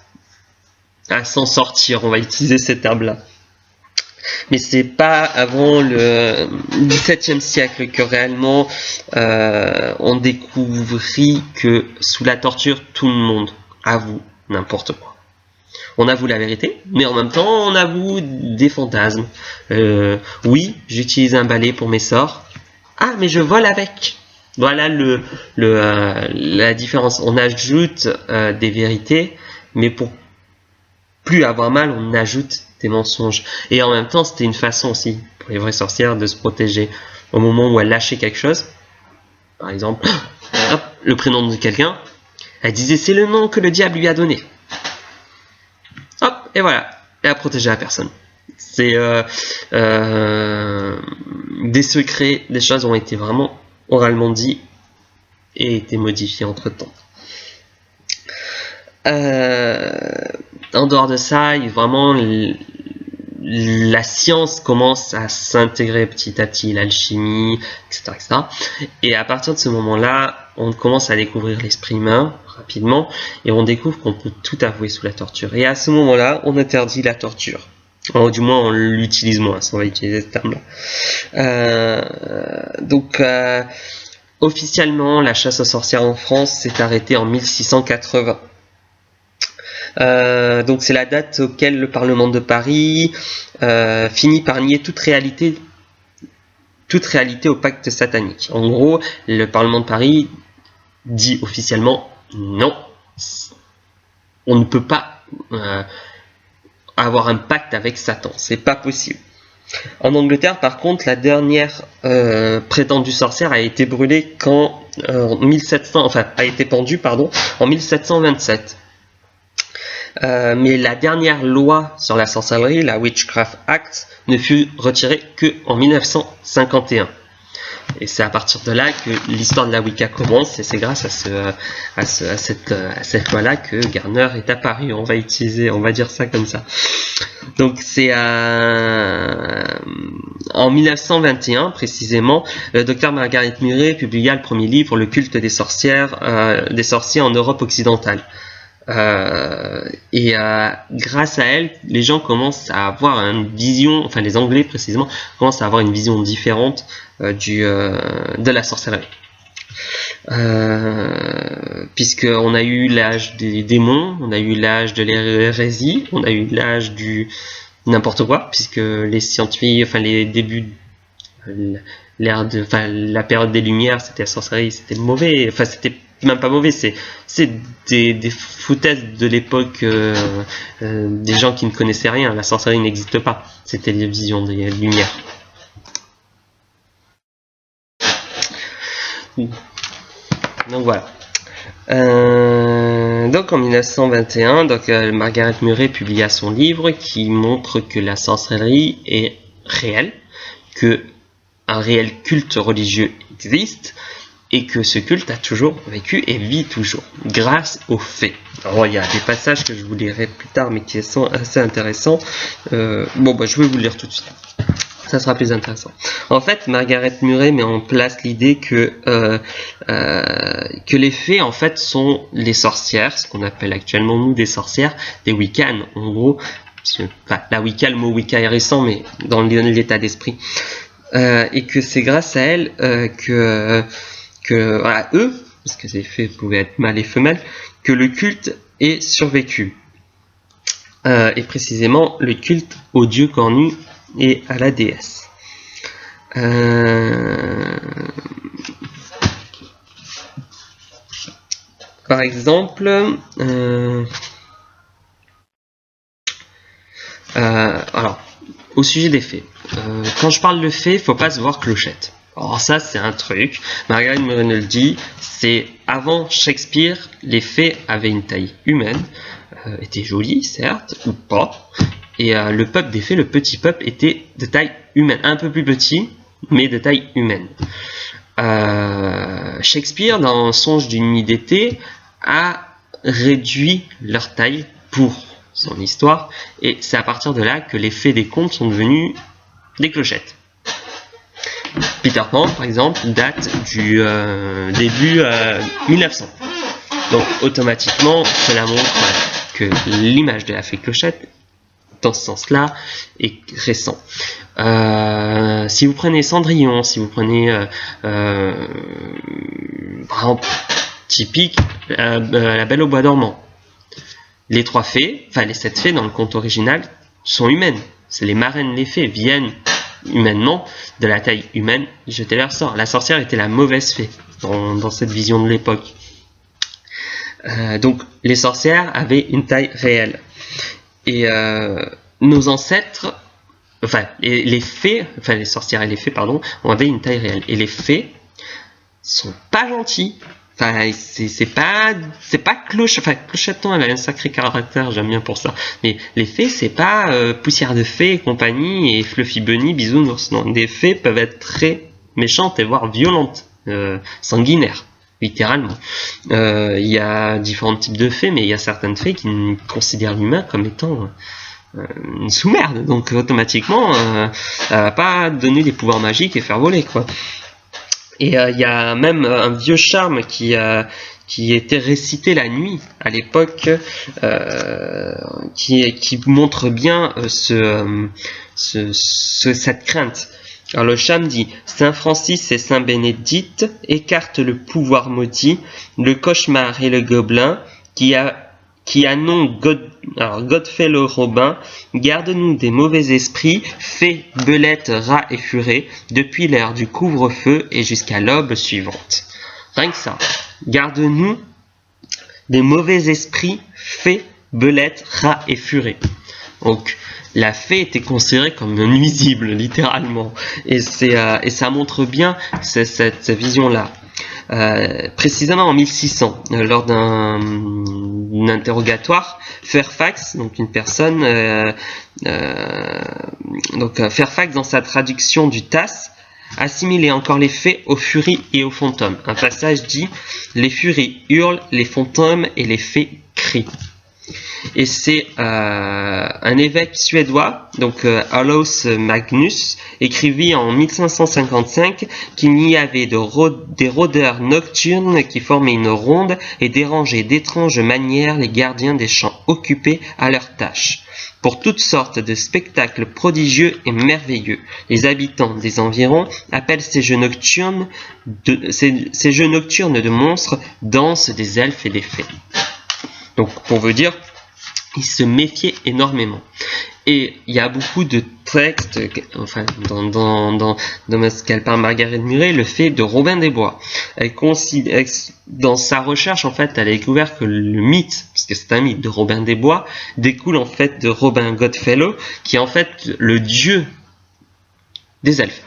s'en sortir. On va utiliser ces termes-là. Mais c'est pas avant le XVIIe siècle que réellement on découvrit que sous la torture, tout le monde avoue n'importe quoi. On avoue la vérité, mais en même temps, on avoue des fantasmes. Oui, j'utilise un balai pour mes sorts. Ah, mais je vole avec. Voilà la différence. On ajoute des vérités, mais pour plus avoir mal, on ajoute des mensonges. Et en même temps, c'était une façon aussi pour les vraies sorcières de se protéger. Au moment où elle lâchait quelque chose, par exemple, hop, le prénom de quelqu'un, elle disait c'est le nom que le diable lui a donné. Hop, et voilà, elle a protégé la personne. C'est des secrets, des choses ont été vraiment oralement dit et été modifiées entre temps. En dehors de ça, vraiment la science commence à s'intégrer petit à petit, l'alchimie, etc. Et à partir de ce moment-là, on commence à découvrir l'esprit humain rapidement, et on découvre qu'on peut tout avouer sous la torture. Et à ce moment-là, on interdit la torture. Du moins, on l'utilise moins, si on va utiliser ce terme-là. Officiellement, la chasse aux sorcières en France s'est arrêtée en 1680. Donc c'est la date auquel le Parlement de Paris finit par nier toute réalité au pacte satanique. En gros, le Parlement de Paris dit officiellement non, on ne peut pas avoir un pacte avec Satan, c'est pas possible. En Angleterre, par contre, la dernière prétendue sorcière a été brûlée a été pendue, en 1727. Mais la dernière loi sur la sorcellerie, la Witchcraft Act, ne fut retirée qu'en 1951. Et c'est à partir de là que l'histoire de la Wicca commence, et c'est grâce à cette loi-là que Garner est apparu. On va dire ça comme ça. Donc c'est en 1921 précisément, le docteur Margaret Murray publia le premier livre, Le culte des sorciers en Europe occidentale. Grâce à elle, les gens commencent à avoir une vision, enfin les Anglais précisément, commencent à avoir une vision différente de la sorcellerie. Puisqu'on a eu l'âge des démons, on a eu l'âge de l'hérésie, on a eu l'âge du n'importe quoi, puisque les scientifiques, les débuts, la période des Lumières, c'était la sorcellerie, c'était mauvais, c'était même pas mauvais, c'est des foutaises de l'époque, des gens qui ne connaissaient rien. La sorcellerie n'existe pas, c'était les visions des Lumières. Donc voilà. Donc en 1921, Margaret Murray publia son livre qui montre que la sorcellerie est réelle, que un réel culte religieux existe, et que ce culte a toujours vécu et vit toujours, grâce aux faits. Alors il y a des passages que je vous lirai plus tard, mais qui sont assez intéressants. Je vais vous le lire tout de suite. Ça sera plus intéressant. En fait, Margaret Murray met en place l'idée que les fées, en fait, sont les sorcières, ce qu'on appelle actuellement, nous, des sorcières, des Wiccans, en gros. La Wicca, le mot Wicca est récent, mais dans l'état d'esprit. Et que c'est grâce à elles eux, parce que ces fées pouvaient être mâles et femelles, que le culte est survécu. Et précisément, le culte au dieu cornu et à la déesse. Par exemple, alors, au sujet des fées. Quand je parle de fées, faut pas se voir clochette. Alors ça, c'est un truc. Margaret Murray le dit, c'est avant Shakespeare, les fées avaient une taille humaine, étaient jolies, certes, ou pas. Et le peuple des fées, le petit peuple, était de taille humaine, un peu plus petit, mais de taille humaine. Shakespeare, dans Songe d'une nuit d'été, a réduit leur taille pour son histoire, et c'est à partir de là que les fées des contes sont devenues des clochettes. Peter Pan, par exemple, date du début 1900. Donc automatiquement, cela montre que l'image de la fée clochette, dans ce sens-là, est récent. Si vous prenez Cendrillon, si vous prenez par exemple typique La Belle au Bois dormant, les 3 fées, les 7 fées dans le conte original sont humaines. C'est les marraines, les fées viennent humainement, de la taille humaine, jeter leur sort. La sorcière était la mauvaise fée dans cette vision de l'époque. Donc les sorcières avaient une taille réelle. Et nos ancêtres, les fées, les sorcières et les fées, avaient une taille réelle. Et les fées sont pas gentilles. C'est pas Clocheton, elle a un sacré caractère, j'aime bien pour ça. Mais les fées, c'est pas Poussière de Fée et compagnie et Fluffy Bunny, Bisounours. Non, des fées peuvent être très méchantes et voire violentes, sanguinaires, littéralement. Il y a différents types de fées, mais il y a certaines fées qui considèrent l'humain comme étant une sous-merde. Donc automatiquement, elle va pas donner des pouvoirs magiques et faire voler, quoi. Et il y a même un vieux charme qui qui était récité la nuit à l'époque, qui montre bien cette crainte. Alors le cham dit « Saint Francis et Saint Bénédicte écartent le pouvoir maudit, le cauchemar et le gobelin, qui a nom Godfellow Robin, garde-nous des mauvais esprits, fées, belettes, rats et furets, depuis l'heure du couvre-feu et jusqu'à l'aube suivante. » Rien que ça. Garde-nous des mauvais esprits, fées, belettes, rats et furets. Donc, la fée était considérée comme nuisible, littéralement. Et ça montre bien cette vision-là. Précisément en 1600, lors d'un interrogatoire, Fairfax, donc une personne, Fairfax dans sa traduction du Tasse, assimilait encore les fées aux furies et aux fantômes. Un passage dit « Les furies hurlent, les fantômes et les fées crient ». Et c'est un évêque suédois, donc Olaus Magnus, écrivit en 1555 qu'il y avait des rôdeurs nocturnes qui formaient une ronde et dérangeaient d'étranges manières les gardiens des champs occupés à leurs tâches. Pour toutes sortes de spectacles prodigieux et merveilleux, les habitants des environs appellent ces jeux nocturnes de monstres, danses des elfes et des fées. Donc, pour vous dire, il se méfiait énormément. Et il y a beaucoup de textes, enfin, dans ce qu'elle parle Margaret Murray, le fait de Robin des Bois. Dans sa recherche, en fait, elle a découvert que le mythe, parce que c'est un mythe de Robin des Bois, découle en fait de Robin Godfellow, qui est en fait le dieu des elfes.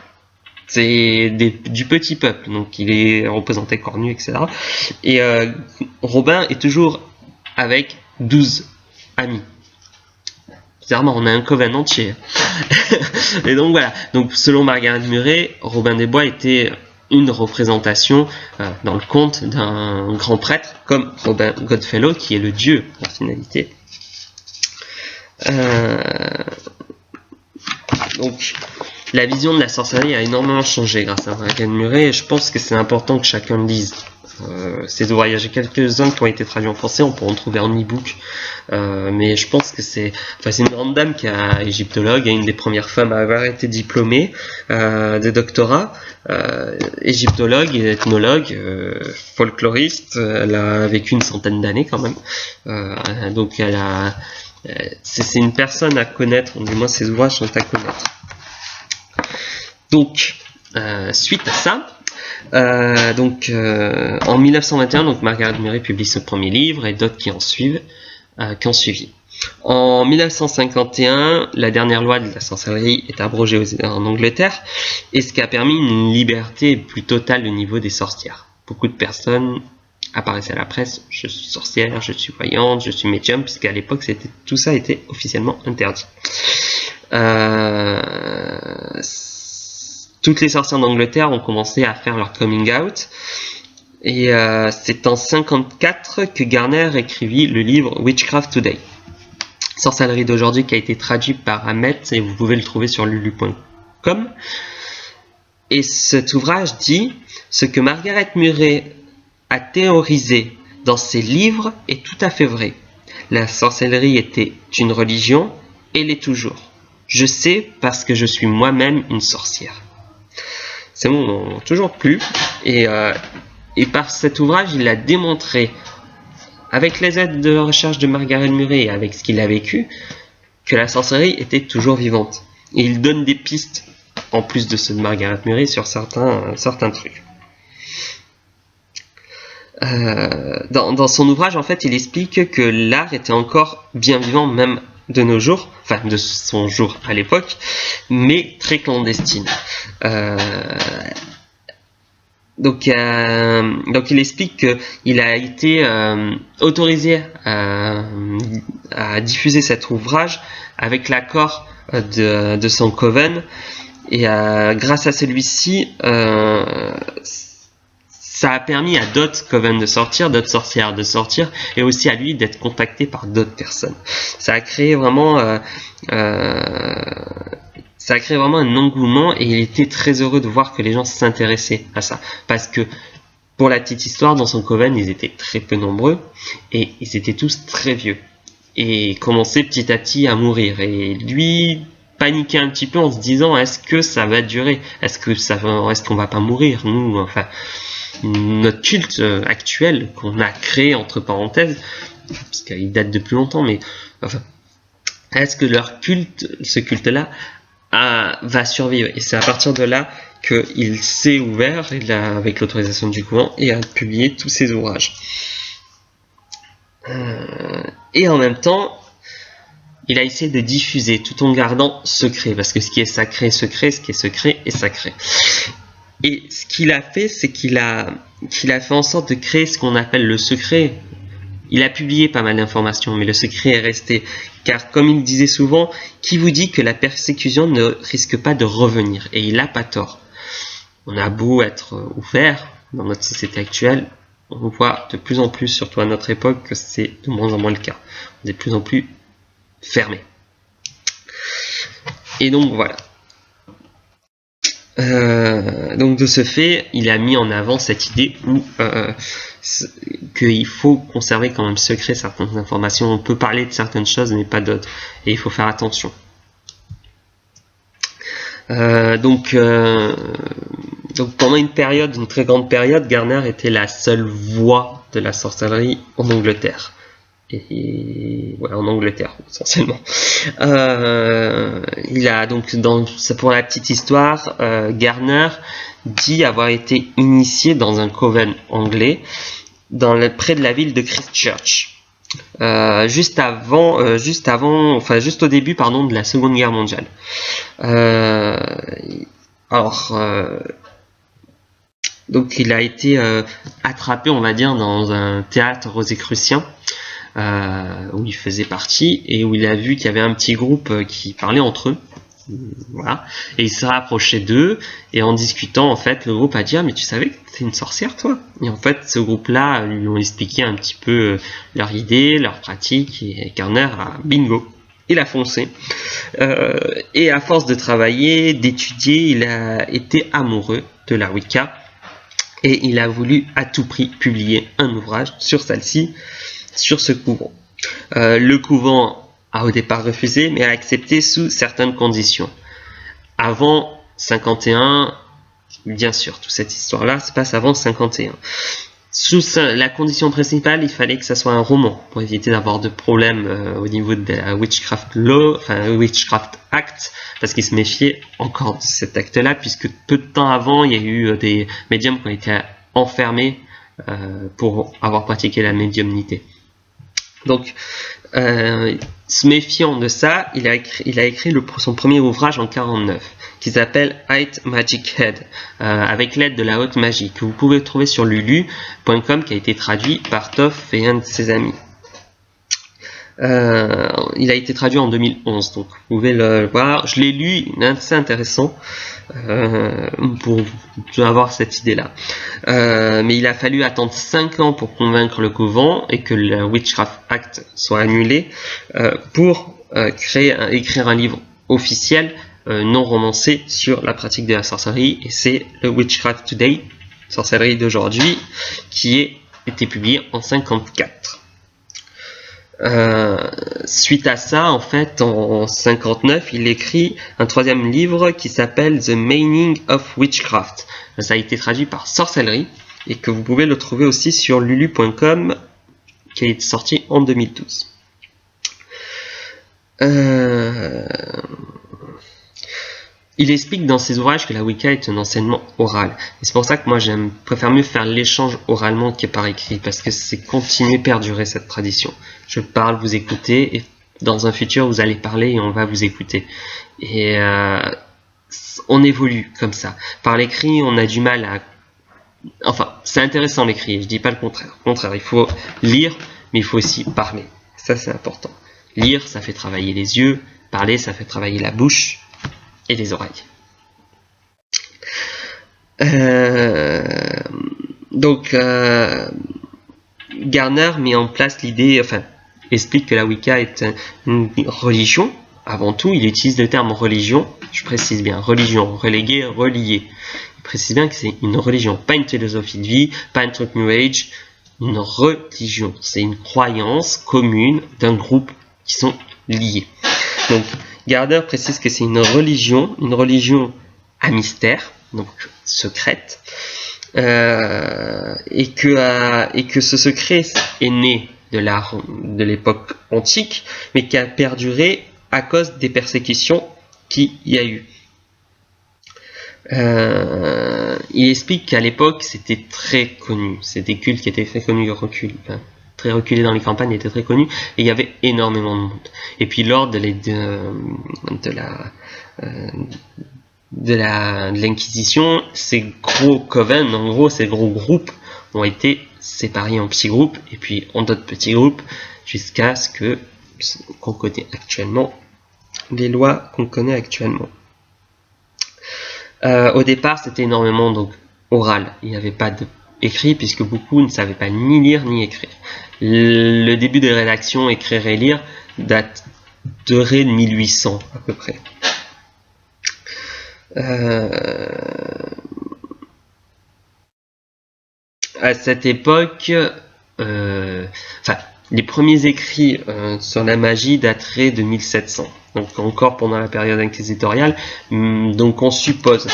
C'est du petit peuple, donc il est représenté corps nu, etc. Et Robin est toujours avec 12 amis. Bizarrement, on a un coven entier. Et donc voilà. Donc selon Margaret Murray, Robin des Bois était une représentation dans le conte d'un grand prêtre comme Robin Godfellow, qui est le dieu en finalité. Donc la vision de la sorcellerie a énormément changé grâce à Margaret Murray, et je pense que c'est important que chacun le lise. Ces ouvrages, il y a quelques-uns qui ont été traduits en français, on peut en trouver en e-book, mais je pense que c'est une grande dame qui est égyptologue, et une des premières femmes à avoir été diplômée de doctorat, égyptologue et ethnologue, folkloriste. Elle a vécu une centaine d'années quand même, donc c'est une personne à connaître, du moins ses ouvrages sont à connaître. Donc suite à ça, en 1921, donc Margaret Murray publie ce premier livre et d'autres qui ont suivi. En 1951, la dernière loi de la sorcellerie est abrogée en Angleterre, et ce qui a permis une liberté plus totale au niveau des sorcières. Beaucoup de personnes apparaissaient à la presse: je suis sorcière, je suis voyante, je suis médium, puisqu'à l'époque tout ça était officiellement interdit. Toutes les sorcières d'Angleterre ont commencé à faire leur coming out, et c'est en 1954 que Garner écrivit le livre Witchcraft Today, sorcellerie d'aujourd'hui, qui a été traduit par Hamet, et vous pouvez le trouver sur lulu.com. Et cet ouvrage dit: ce que Margaret Murray a théorisé dans ses livres est tout à fait vrai. La sorcellerie était une religion et l'est toujours. Je sais parce que je suis moi-même une sorcière. C'est bon, toujours plus. Et par cet ouvrage, il a démontré, avec les aides de recherche de Margaret Murray et avec ce qu'il a vécu, que la sorcellerie était toujours vivante. Et il donne des pistes, en plus de ceux de Margaret Murray, sur certains trucs. Dans son ouvrage, en fait, il explique que l'art était encore bien vivant, même de nos jours, enfin de son jour à l'époque, mais très clandestine. Donc il explique qu'il a été autorisé à diffuser cet ouvrage avec l'accord de son coven, et grâce à celui-ci, ça a permis à d'autres coven de sortir, d'autres sorcières de sortir, et aussi à lui d'être contacté par d'autres personnes. Ça a créé vraiment un engouement, et il était très heureux de voir que les gens s'intéressaient à ça, parce que Pour la petite histoire, dans son coven, ils étaient très peu nombreux et ils étaient tous très vieux et commençaient petit à petit à mourir. Et lui paniquait un petit peu en se disant est-ce que ça va durer? Est-ce qu'on va pas mourir nous? Enfin, notre culte actuel qu'on a créé entre parenthèses, parce qu'il date de plus longtemps, mais enfin, est-ce que leur culte, ce culte-là, va survivre? Et c'est à partir de là qu'il s'est ouvert, avec l'autorisation du couvent, et a publié tous ses ouvrages. Et en même temps, il a essayé de diffuser tout en gardant secret, parce que ce qui est sacré est secret, ce qui est secret est sacré. Et ce qu'il a fait, c'est qu'il a fait en sorte de créer ce qu'on appelle le secret. Il a publié pas mal d'informations, mais le secret est resté. Car comme il disait souvent, qui vous dit que la persécution ne risque pas de revenir? Et il n'a pas tort. On a beau être ouvert dans notre société actuelle, on voit de plus en plus, surtout à notre époque, que c'est de moins en moins le cas. On est de plus en plus fermé. Et donc voilà. Donc de ce fait, il a mis en avant cette idée qu'il faut conserver quand même secret certaines informations. On peut parler de certaines choses, mais pas d'autres. Et il faut faire attention. Donc pendant une très grande période, Garner était la seule voix de la sorcellerie en Angleterre. Ouais, en Angleterre essentiellement. Il a donc, pour la petite histoire, Garner dit avoir été initié dans un coven anglais près de la ville de Christchurch, juste au début de la Seconde Guerre mondiale. Donc il a été attrapé, on va dire, dans un théâtre rosicrucien où il faisait partie et où il a vu qu'il y avait un petit groupe qui parlait entre eux. Voilà. Et il s'est rapproché d'eux et en discutant, en fait, le groupe a dit « Ah, mais tu savais que t'es une sorcière, toi ?» Et en fait, ce groupe-là lui ont expliqué un petit peu leurs idées, leurs pratiques, et Garner a bingo, il a foncé. Et à force de travailler, d'étudier, il a été amoureux de la Wicca et il a voulu à tout prix publier un ouvrage sur celle-ci, sur ce couvent. Le couvent a au départ refusé, mais a accepté sous certaines conditions. Avant 51, bien sûr, toute cette histoire-là se passe avant 51. La condition principale, il fallait que ça soit un roman, pour éviter d'avoir de problèmes au niveau de la Witchcraft Law, enfin Witchcraft Act, parce qu'ils se méfiaient encore de cet acte-là, puisque peu de temps avant, il y a eu des médiums qui ont été enfermés pour avoir pratiqué la médiumnité. Donc, se méfiant de ça, il a écrit son premier ouvrage en 49, qui s'appelle White Magic Head, avec l'aide de la haute magie, que vous pouvez trouver sur lulu.com, qui a été traduit par Toff et un de ses amis. Il a été traduit en 2011, donc vous pouvez le voir. Je l'ai lu, c'est intéressant pour avoir cette idée-là. Mais il a fallu attendre 5 ans pour convaincre le couvent et que le Witchcraft Act soit annulé pour écrire un livre officiel non romancé sur la pratique de la sorcellerie, et c'est le Witchcraft Today, sorcellerie d'aujourd'hui, qui a été publié en 54. Suite à ça, en fait, en 59, il écrit un troisième livre qui s'appelle The Meaning of Witchcraft. Ça a été traduit par Sorcellerie et que vous pouvez le trouver aussi sur lulu.com, qui est sorti en 2012. Il explique dans ses ouvrages que la Wicca est un enseignement oral. Et c'est pour ça que moi préfère mieux faire l'échange oralement que par écrit, parce que c'est continuer, perdurer cette tradition. Je parle, vous écoutez, et dans un futur vous allez parler et on va vous écouter. Et on évolue comme ça. Par l'écrit, on a du mal à... Enfin, c'est intéressant l'écrit, je dis pas le contraire. Au contraire, il faut lire, mais il faut aussi parler. Ça, c'est important. Lire, ça fait travailler les yeux. Parler, ça fait travailler la bouche et les oreilles. Donc, Garner met en place l'idée, explique que la Wicca est une religion. Avant tout, il utilise le terme religion, je précise bien, religion, relégué, relié. Il précise bien que c'est une religion, pas une philosophie de vie, pas un truc New Age, une religion. C'est une croyance commune d'un groupe qui sont liés. Donc, Gardner précise que c'est une religion à mystère, donc secrète, et que ce secret est né de l'époque antique, mais qui a perduré à cause des persécutions qu'il y a eu. Il explique qu'à l'époque c'était très connu, c'était des cultes qui étaient très connus, très reculés dans les campagnes, étaient très connus, et il y avait énormément de monde. Et puis lors de l'Inquisition, ces gros coven, en gros ces gros groupes ont été séparés en petits groupes, et puis en d'autres petits groupes, jusqu'à ce qu'on connaît actuellement, les lois qu'on connaît actuellement. Au départ, c'était énormément donc oral. Il n'y avait pas d'écrit puisque beaucoup ne savaient pas ni lire ni écrire. Le début des rédactions écrire et lire daterait de 1800 à peu près. À cette époque, les premiers écrits sur la magie dateraient de 1700. Donc encore pendant la période inquisitoriale, donc on suppose,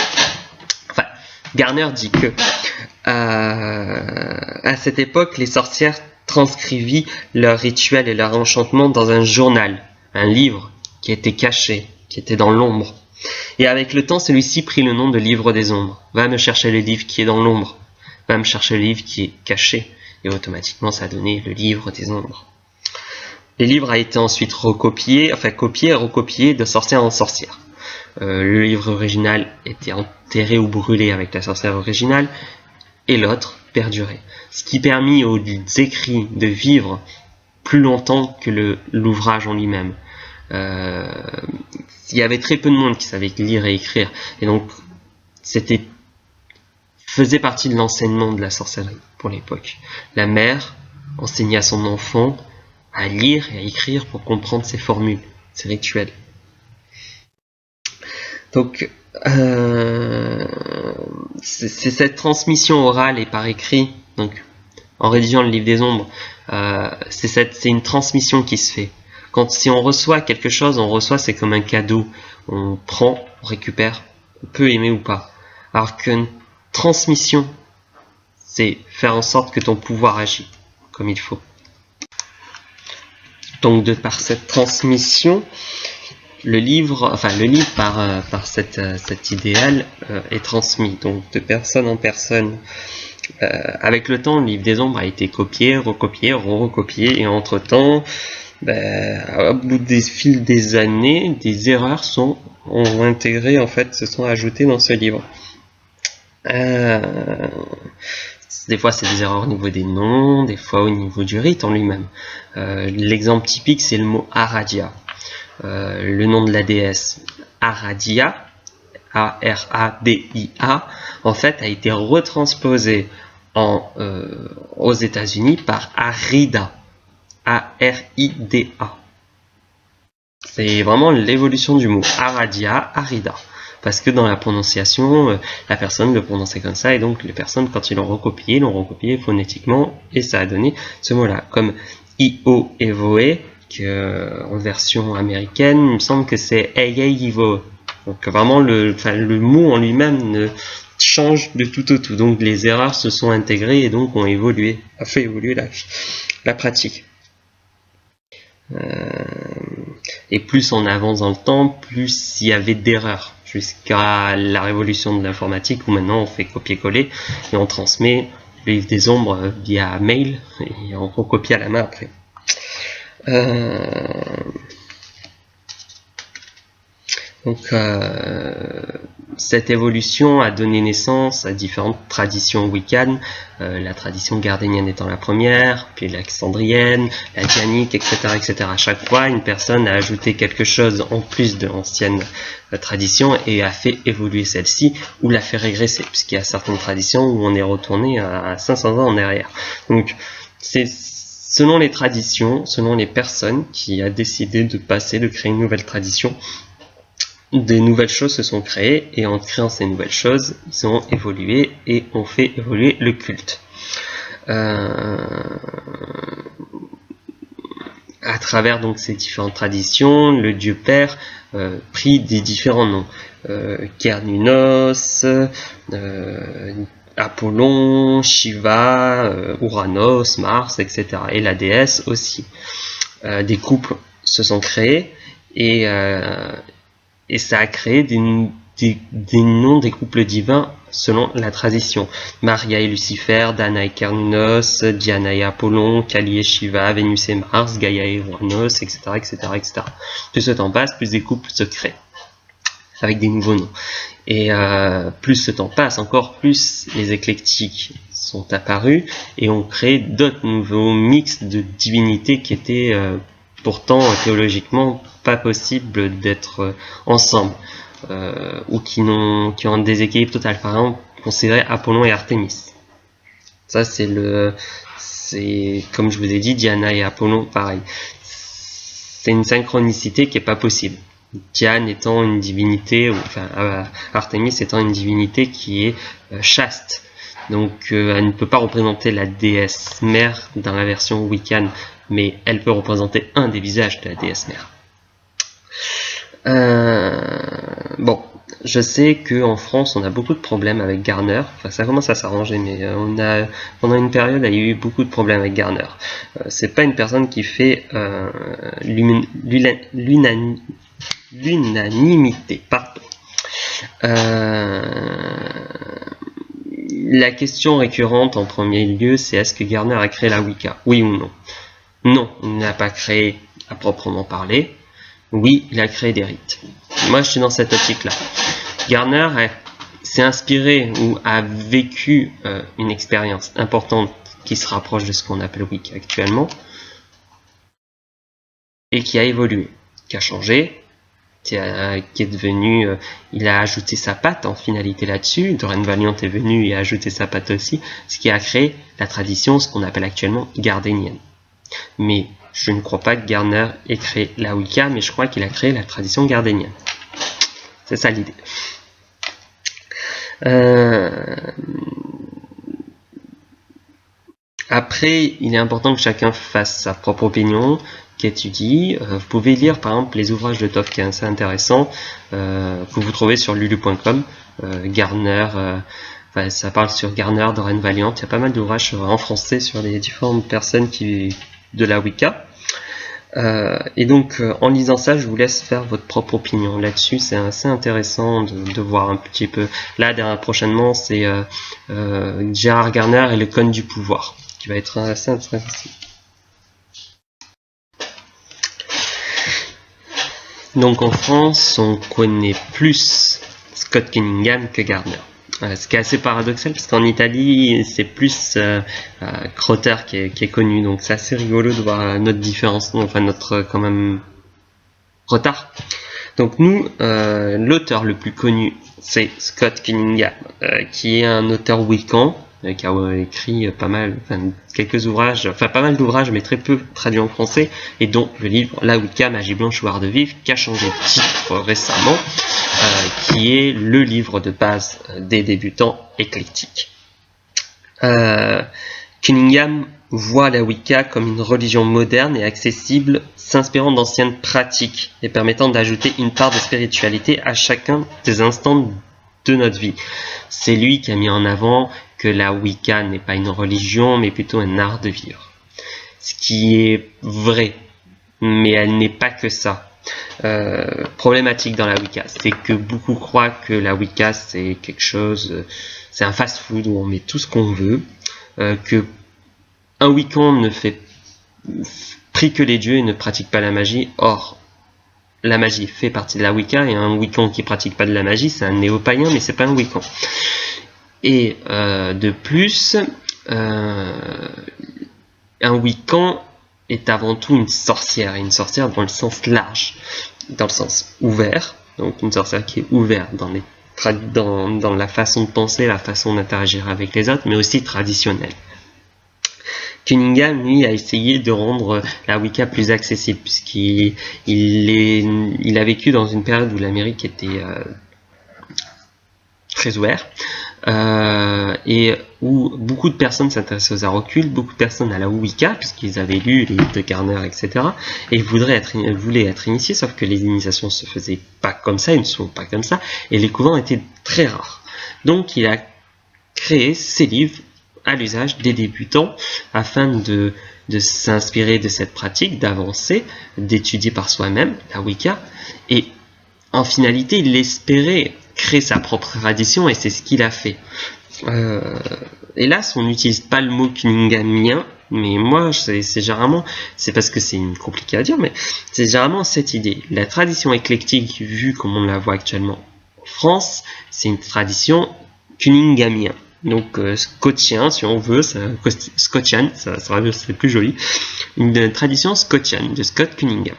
Gardner dit que à cette époque, les sorcières transcrivaient leurs rituels et leurs enchantements dans un journal, un livre qui était caché, qui était dans l'ombre. Et avec le temps, celui-ci prit le nom de livre des ombres. Va me chercher le livre qui est dans l'ombre, va me chercher le livre qui est caché, et automatiquement ça a donné le livre des ombres. Les livres a été ensuite copié et recopié de sorcière en sorcière. Le livre original était enterré ou brûlé avec la sorcière originale, et l'autre perdurait. Ce qui permit aux écrits de vivre plus longtemps que l'ouvrage en lui-même. Il y avait très peu de monde qui savait lire et écrire, et donc faisait partie de l'enseignement de la sorcellerie pour l'époque. La mère enseignait à son enfant à lire et à écrire pour comprendre ses formules, ses rituels. Donc, c'est cette transmission orale et par écrit, donc en rédigeant le livre des ombres, c'est une transmission qui se fait. Si on reçoit quelque chose, c'est comme un cadeau. On prend, on récupère, on peut aimer ou pas. Alors qu'une transmission, c'est faire en sorte que ton pouvoir agit comme il faut. Donc par cette transmission, le livre par cet idéal est transmis donc de personne en personne. Avec le temps, le livre des ombres a été copié, recopié, recopié, et entre temps, au bout des fil des années, des erreurs se sont ajoutées dans ce livre. Des fois c'est des erreurs au niveau des noms, des fois au niveau du rite en lui-même. L'exemple typique c'est le mot Aradia, le nom de la déesse Aradia, A-R-A-D-I-A, en fait a été retransposé aux États-Unis par Arida, A-R-I-D-A. C'est vraiment l'évolution du mot Aradia, Arida. Parce que dans la prononciation, la personne le prononçait comme ça, et donc les personnes, quand ils l'ont recopié phonétiquement, et ça a donné ce mot-là. Comme Io Evoe, en version américaine, il me semble que c'est Evo. Donc vraiment, le mot en lui-même ne change de tout au tout. Donc les erreurs se sont intégrées et donc a fait évoluer la pratique. Et plus on avance dans le temps, plus il y avait d'erreurs. Jusqu'à la révolution de l'informatique où maintenant on fait copier-coller et on transmet le livre des ombres via mail et on recopie à la main après. Cette évolution a donné naissance à différentes traditions wiccanes, la tradition gardénienne étant la première, puis l'alexandrienne, la dianique, etc., etc. À chaque fois, une personne a ajouté quelque chose en plus de l'ancienne tradition et a fait évoluer celle-ci ou l'a fait régresser, puisqu'il y a certaines traditions où on est retourné à 500 ans en arrière. Donc, c'est selon les traditions, selon les personnes qui a décidé de créer une nouvelle tradition. des nouvelles choses se sont créées, et en créant ces nouvelles choses, ils ont évolué et ont fait évoluer le culte. À travers donc ces différentes traditions, le dieu père prit des différents noms. Kernunos, Apollon, Shiva, Uranos, Mars, etc. Et la déesse aussi. Des couples se sont créés et ça a créé des noms des couples divins selon la tradition. Maria et Lucifer, Dana et Kernunos, Diana et Apollon, Kali et Shiva, Vénus et Mars, Gaïa et Uranos, etc., etc., etc. Plus le temps passe, plus des couples se créent avec des nouveaux noms. Et plus le temps passe, encore plus les éclectiques sont apparus et ont créé d'autres nouveaux mix de divinités qui étaient pourtant théologiquement pas possible d'être ensemble, ou qui ont un déséquilibre total. Par exemple, considérer Apollon et Artémis. Ça, c'est comme je vous ai dit, Diana et Apollon, pareil. C'est une synchronicité qui est pas possible. Diane étant une divinité, enfin Artémis étant une divinité qui est chaste. Donc elle ne peut pas représenter la déesse mère dans la version Wiccan, mais elle peut représenter un des visages de la déesse mère. Bon, je sais qu'en France on a beaucoup de problèmes avec Garner, enfin ça commence à s'arranger, mais pendant une période il y a eu beaucoup de problèmes avec Garner. C'est pas une personne qui fait l'unanimité, pardon. La question récurrente en premier lieu, c'est est-ce que Garner a créé la Wicca? Oui ou non? Non, il n'a pas créé à proprement parler. Oui, il a créé des rites. Moi, je suis dans cette optique-là. Garner s'est inspiré ou a vécu une expérience importante qui se rapproche de ce qu'on appelle Wicca actuellement et qui a évolué, qui a changé, qui est devenu, il a ajouté sa patte en finalité là-dessus. Doreen Valiant est venu et a ajouté sa patte aussi, ce qui a créé la tradition, ce qu'on appelle actuellement gardénienne. Mais je ne crois pas que Garner ait créé la Wicca, mais je crois qu'il a créé la tradition gardénienne. C'est ça l'idée. Après, il est important que chacun fasse sa propre opinion, qu'étudie. Vous pouvez lire par exemple les ouvrages de Toph qui est assez intéressant, que vous trouvez sur lulu.com. Garner, ça parle sur Garner, Doreen Valiant. Il y a pas mal d'ouvrages en français sur les différentes personnes de la Wicca. Et donc en lisant ça, je vous laisse faire votre propre opinion là-dessus. C'est assez intéressant de voir un petit peu. Là, prochainement, c'est Gérard Garner et le cône du pouvoir, qui va être assez intéressant. Donc en France, on connaît plus Scott Cunningham que Garner. Ce qui est assez paradoxal parce qu'en Italie, c'est plus Crotter qui est connu. Donc c'est assez rigolo de voir notre différence, enfin notre quand même retard. Donc nous, l'auteur le plus connu, c'est Scott Cunningham, qui est un auteur wiccan, qui a écrit pas mal d'ouvrages, mais très peu traduits en français, et dont le livre La Wicca, Magie Blanche ou Art de Vivre, qui a changé de titre récemment, qui est le livre de base des débutants éclectiques. Cunningham voit la Wicca comme une religion moderne et accessible, s'inspirant d'anciennes pratiques et permettant d'ajouter une part de spiritualité à chacun des instants de notre vie. C'est lui qui a mis en avant que la Wicca n'est pas une religion, mais plutôt un art de vivre. Ce qui est vrai, mais elle n'est pas que ça. Problématique dans la Wicca, c'est que beaucoup croient que la Wicca c'est quelque chose, c'est un fast-food où on met tout ce qu'on veut, que un Wiccan ne prie que les dieux et ne pratique pas la magie. Or, la magie fait partie de la Wicca, et un Wiccan qui pratique pas de la magie, c'est un néo-païen, mais c'est pas un Wiccan. Et de plus, un Wiccan est avant tout une sorcière, et une sorcière dans le sens large, dans le sens ouvert, donc une sorcière qui est ouverte dans la façon de penser, la façon d'interagir avec les autres, mais aussi traditionnelle. Cunningham, lui, a essayé de rendre la Wicca plus accessible, puisqu'il a vécu dans une période où l'Amérique était très ouverte, et où beaucoup de personnes s'intéressaient aux arts occultes, beaucoup de personnes à la Wicca, puisqu'ils avaient lu les livres de Garner, etc., et voulaient être initiés, sauf que les initiations se faisaient pas comme ça, ils ne sont pas comme ça, et les couvents étaient très rares. Donc il a créé ces livres à l'usage des débutants, afin de s'inspirer de cette pratique, d'avancer, d'étudier par soi-même la Wicca, et en finalité, il espérait créer sa propre tradition, et c'est ce qu'il a fait. Hélas, on n'utilise pas le mot cunninghamien, mais moi, c'est parce que c'est compliqué à dire, mais c'est généralement cette idée. La tradition éclectique, vue comme on la voit actuellement en France, c'est une tradition cunninghamien. Donc scottien, si on veut, scottian, ça serait plus joli. Une tradition scottienne de Scott Cunningham.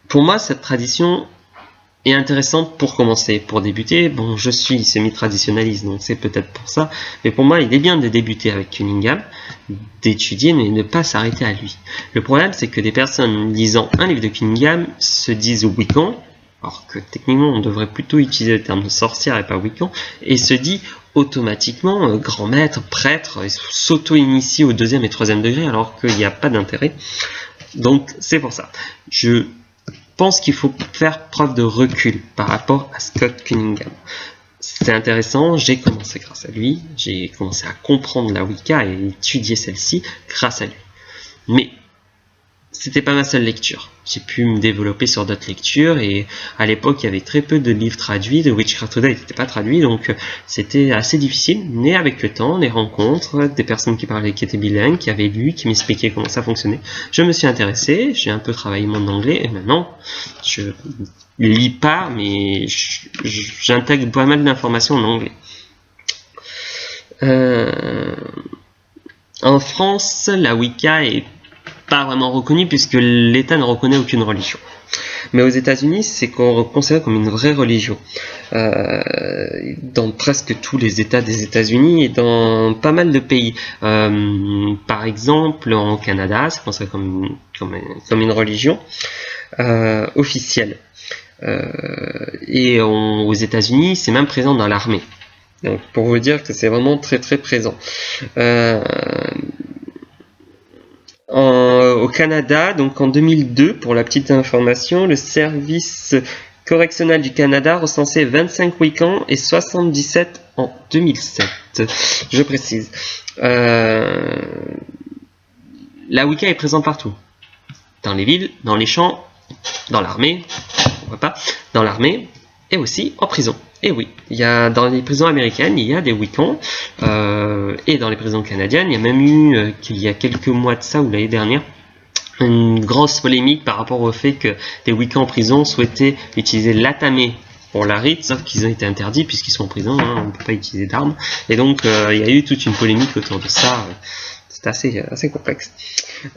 Pour moi, cette tradition est intéressante pour commencer, pour débuter. Bon, je suis semi-traditionnaliste, donc c'est peut-être pour ça, mais pour moi, il est bien de débuter avec Cunningham, d'étudier, mais ne pas s'arrêter à lui. Le problème, c'est que des personnes lisant un livre de Cunningham se disent Wiccan, alors que techniquement, on devrait plutôt utiliser le terme de sorcière et pas Wiccan, et se dit automatiquement grand maître, prêtre, et s'auto-initie au 2e et 3e degré, alors qu'il n'y a pas d'intérêt. Donc, c'est pour ça. Je pense qu'il faut faire preuve de recul par rapport à Scott Cunningham. C'est intéressant, j'ai commencé grâce à lui, j'ai commencé à comprendre la Wicca et étudier celle-ci grâce à lui. Mais c'était pas ma seule lecture. J'ai pu me développer sur d'autres lectures, et à l'époque il y avait très peu de livres traduits, de Witchcraft Today n'était pas traduit, donc c'était assez difficile. Mais avec le temps, les rencontres, des personnes qui parlaient, qui étaient bilingues, qui avaient lu, qui m'expliquaient comment ça fonctionnait, je me suis intéressé, j'ai un peu travaillé mon anglais, et maintenant je lis pas, mais j'intègre pas mal d'informations en anglais. En France, la Wicca est pas vraiment reconnu, puisque l'État ne reconnaît aucune religion. Mais aux États-Unis, c'est considéré comme une vraie religion. Dans presque tous les États des États-Unis et dans pas mal de pays. Par exemple, en Canada, c'est considéré comme une religion officielle. Et aux États-Unis, c'est même présent dans l'armée. Donc, pour vous dire que c'est vraiment très très présent. Au Canada, donc en 2002, pour la petite information, le service correctionnel du Canada recensait 25 Wiccans et 77 en 2007. Je précise. La Wicca est présente partout. Dans les villes, dans les champs, dans l'armée, on voit pas, dans l'armée, et aussi en prison. Et oui, dans les prisons américaines, il y a des Wiccans, et dans les prisons canadiennes, il y a même eu, qu'il y a quelques mois de ça, ou l'année dernière, une grosse polémique par rapport au fait que des Wiccans en prison souhaitaient utiliser l'atamé pour la rite, sauf qu'ils ont été interdits puisqu'ils sont en prison, on ne peut pas utiliser d'armes. Et donc, il y a eu toute une polémique autour de ça. C'est assez complexe.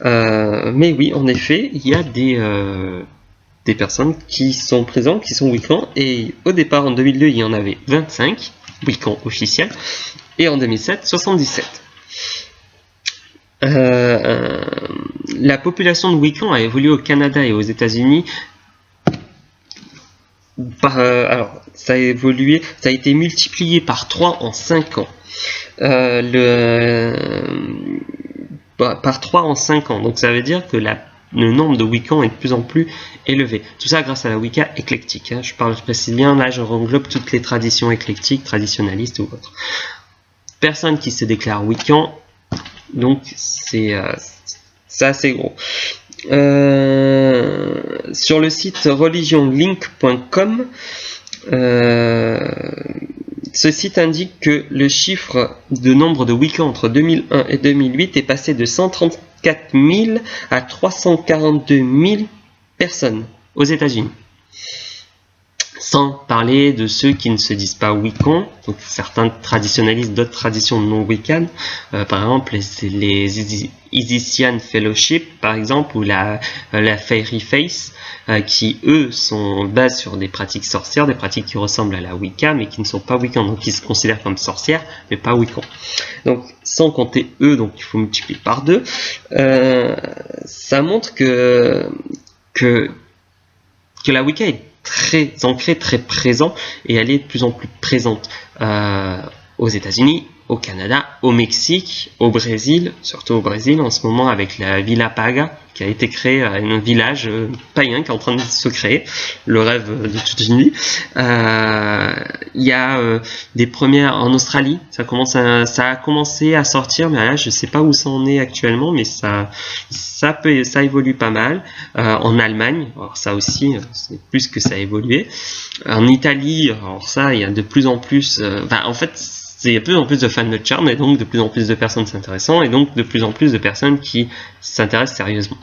Mais oui, en effet, il y a des personnes qui sont présentes, qui sont Wiccans, et au départ en 2002 il y en avait 25 Wiccans officiels, et en 2007 77. La population de Wiccans a évolué au Canada et aux États-Unis. Alors ça a évolué, ça a été multiplié par 3 en 5 ans. Par 3 en 5 ans, donc ça veut dire que le nombre de Wiccans est de plus en plus élevé. Tout ça grâce à la Wicca éclectique. Je précise bien, là je englobe toutes les traditions éclectiques, traditionnalistes ou autres. Personne qui se déclare Wiccan, donc c'est assez gros. Sur le site religionlink.com, ce site indique que le chiffre de nombre de Wiccans entre 2001 et 2008 est passé de 134 000 à 342 000 personnes aux États-Unis. Sans parler de ceux qui ne se disent pas Wiccans, donc certains traditionnalistes d'autres traditions non Wiccan, par exemple les Izysian Fellowship par exemple, ou la Fairy Face, qui eux sont basés sur des pratiques sorcières, des pratiques qui ressemblent à la Wicca mais qui ne sont pas Wiccans, donc ils se considèrent comme sorcières mais pas Wiccans. Donc sans compter eux, donc il faut multiplier par 2, ça montre que la Wicca est très ancrée, très présente, et elle est de plus en plus présente aux États-Unis, au Canada, au Mexique, au Brésil, surtout au Brésil en ce moment avec la Villa Paga qui a été créée, un village païen qui est en train de se créer, le rêve de toute une vie. Il y a des premières en Australie, ça a commencé à sortir, mais là je sais pas où ça en est actuellement, mais ça évolue pas mal. En Allemagne, alors ça aussi c'est plus que ça a évolué. En Italie, alors ça il y a de plus en plus, en fait il y a de plus en plus de fans de charme, et donc de plus en plus de personnes s'intéressant, et donc de plus en plus de personnes qui s'intéressent sérieusement.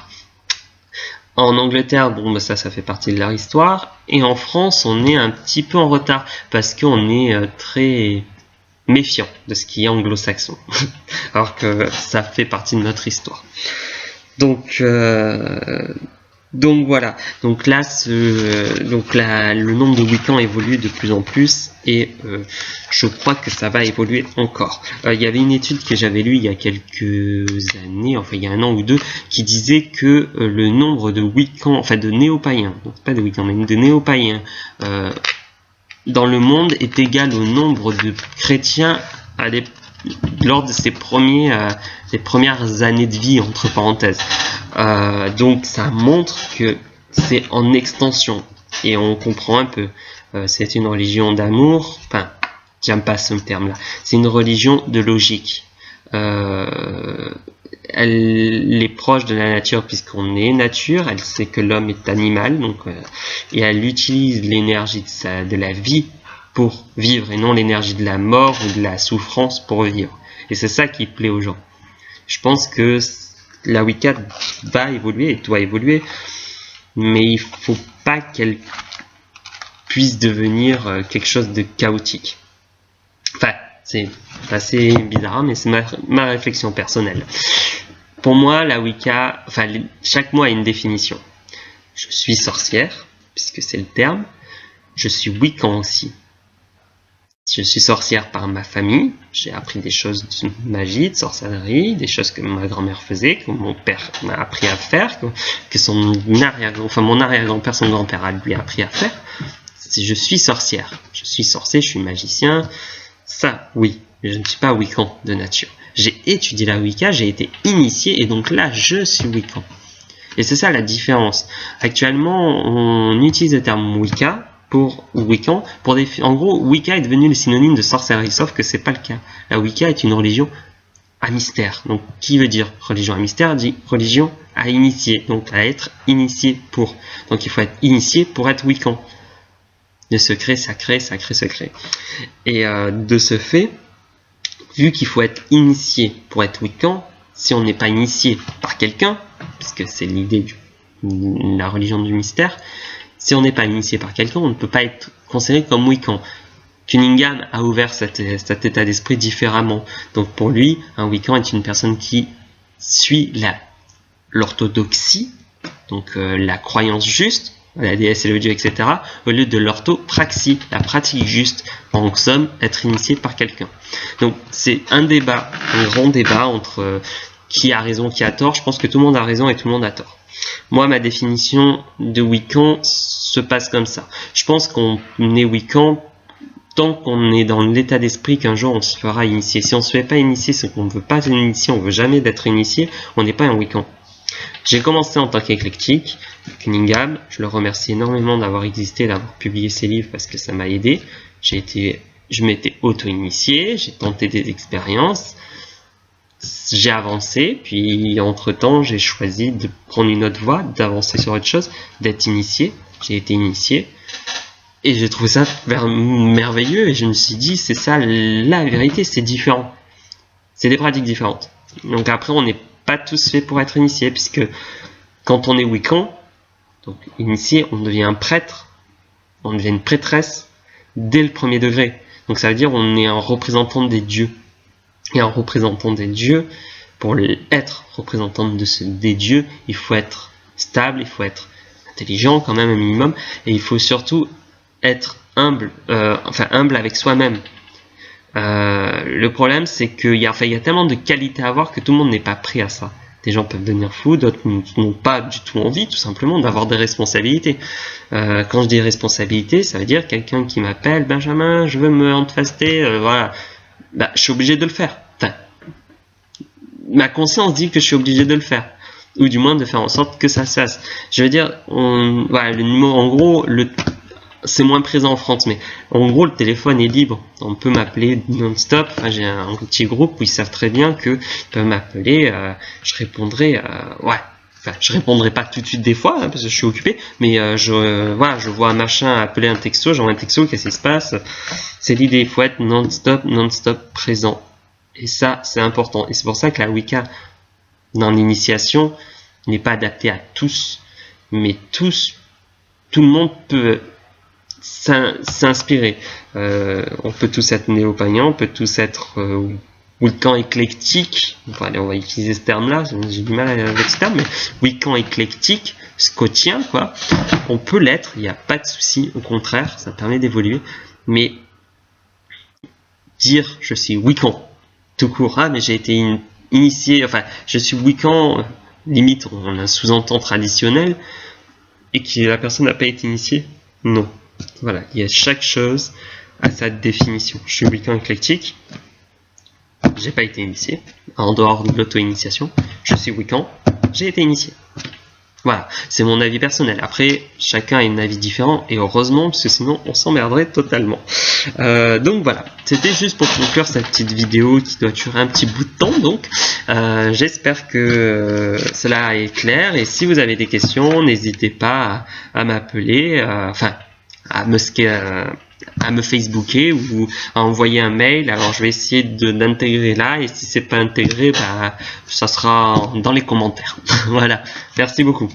En Angleterre, bon, ça fait partie de leur histoire, et en France, on est un petit peu en retard, parce qu'on est très méfiant de ce qui est anglo-saxon, alors que ça fait partie de notre histoire. Donc voilà, donc là, le nombre de Wiccans évolue de plus en plus, et je crois que ça va évoluer encore. Il y avait une étude que j'avais lue il y a quelques années, enfin il y a 1 an ou 2, qui disait que le nombre de Wiccans, enfin de néo-païens, donc pas de Wiccans, mais de néo-païens dans le monde est égal au nombre de chrétiens lors de ses premières années de vie, entre parenthèses. Donc ça montre que c'est en extension, et on comprend un peu. C'est une religion d'amour, enfin, j'aime pas ce terme-là. C'est une religion de logique. Elle est proche de la nature puisqu'on est nature. Elle sait que l'homme est animal, donc et elle utilise l'énergie de la vie pour vivre, et non l'énergie de la mort ou de la souffrance pour vivre. Et c'est ça qui plaît aux gens. Je pense que la Wicca va évoluer et doit évoluer, mais il faut pas qu'elle puisse devenir quelque chose de chaotique. Enfin, c'est assez bizarre, mais c'est ma réflexion personnelle. Pour moi, la Wicca, chaque mot a une définition. Je suis sorcière, puisque c'est le terme. Je suis Wiccan aussi. Je suis sorcière par ma famille, j'ai appris des choses de magie, de sorcellerie, des choses que ma grand-mère faisait, que mon père m'a appris à faire, que mon arrière-grand-père, son grand-père lui a appris à faire. Je suis sorcière, je suis sorcier, je suis magicien, ça oui, mais je ne suis pas Wiccan de nature. J'ai étudié la Wicca, j'ai été initié, et donc là je suis Wiccan. Et c'est ça la différence. Actuellement, on utilise le terme Wicca pour Wiccan, en gros, Wicca est devenu le synonyme de sorcellerie, sauf que c'est pas le cas. La Wicca est une religion à mystère. Donc, qui veut dire religion à mystère dit religion à initier, donc à être initié pour. Donc, il faut être initié pour être Wiccan. Le secret, sacré, sacré, secret. Et de ce fait, vu qu'il faut être initié pour être Wiccan, si on n'est pas initié par quelqu'un, puisque c'est l'idée de la religion du mystère, si on n'est pas initié par quelqu'un, on ne peut pas être considéré comme Wiccan. Cunningham a ouvert cet état d'esprit différemment. Donc pour lui, un Wiccan est une personne qui suit l'orthodoxie, donc la croyance juste, la déesse et le dieu, etc., au lieu de l'orthopraxie, la pratique juste, en somme, être initié par quelqu'un. Donc c'est un grand débat entre qui a raison, qui a tort. Je pense que tout le monde a raison et tout le monde a tort. Moi, ma définition de Wiccan se passe comme ça. Je pense qu'on est Wiccan tant qu'on est dans l'état d'esprit qu'un jour on se fera initier. Si on ne se fait pas initier, c'est qu'on ne veut pas être initié, on ne veut jamais d'être initié, on n'est pas un Wiccan. J'ai commencé en tant qu'éclectique, Cunningham, je le remercie énormément d'avoir existé, d'avoir publié ses livres parce que ça m'a aidé. Je m'étais auto-initié, j'ai tenté des expériences, j'ai avancé, puis entre-temps, j'ai choisi de prendre une autre voie, d'avancer sur autre chose, d'être initié. J'ai été initié, et j'ai trouvé ça merveilleux, et je me suis dit, c'est ça la vérité, c'est différent. C'est des pratiques différentes. Donc après, on n'est pas tous faits pour être initiés, puisque quand on est Wiccan, donc initié, on devient un prêtre, on devient une prêtresse dès le premier degré. Donc ça veut dire on est un représentant des dieux. Et un représentant des dieux, pour être représentant des dieux, il faut être stable, il faut être intelligent quand même un minimum, et il faut surtout être humble, humble avec soi-même. Le problème, c'est qu'il y a tellement de qualités à avoir que tout le monde n'est pas prêt à ça. Des gens peuvent devenir fous, d'autres n'ont pas du tout envie, tout simplement, d'avoir des responsabilités. Quand je dis responsabilité, ça veut dire quelqu'un qui m'appelle, Benjamin, je veux me handfaster, voilà. Bah, je suis obligé de le faire. Enfin, ma conscience dit que je suis obligé de le faire. Ou du moins de faire en sorte que ça se fasse. Je veux dire, voilà, le numéro, en gros, c'est moins présent en France, mais en gros, le téléphone est libre. On peut m'appeler non-stop. Enfin, j'ai un petit groupe où ils savent très bien qu'ils peuvent m'appeler. Je répondrai, ouais. Enfin, je répondrai pas tout de suite des fois, hein, parce que je suis occupé, mais voilà, je vois un machin appeler un texto, j'envoie un texto, qu'est-ce qui se passe? C'est l'idée, il faut être non-stop présent. Et ça, c'est important. Et c'est pour ça que la Wicca, dans l'initiation, n'est pas adaptée à tous, mais tout le monde peut s'inspirer. On peut tous être néo-païens, on peut tous être Wiccan éclectique, enfin, on va utiliser ce terme-là, j'ai du mal avec ce terme, mais Wiccan éclectique, scotien, quoi. On peut l'être, il n'y a pas de souci, au contraire, ça permet d'évoluer, mais dire je suis Wiccan, tout court, ah, mais j'ai été initié, enfin, je suis Wiccan, limite, on a un sous-entend traditionnel, et que la personne n'a pas été initiée, non. Voilà, il y a chaque chose à sa définition. Je suis Wiccan éclectique, j'ai pas été initié, en dehors de l'auto-initiation. Je suis Wiccan, j'ai été initié. Voilà, c'est mon avis personnel. Après, chacun a un avis différent, et heureusement, parce que sinon, on s'emmerderait totalement. Donc voilà, c'était juste pour conclure cette petite vidéo qui doit durer un petit bout de temps. Donc, j'espère que cela est clair, et si vous avez des questions, n'hésitez pas à m'appeler, à me Facebooker ou à envoyer un mail. Alors je vais essayer d'intégrer là, et si c'est pas intégré, bah, ça sera dans les commentaires. Voilà, merci beaucoup.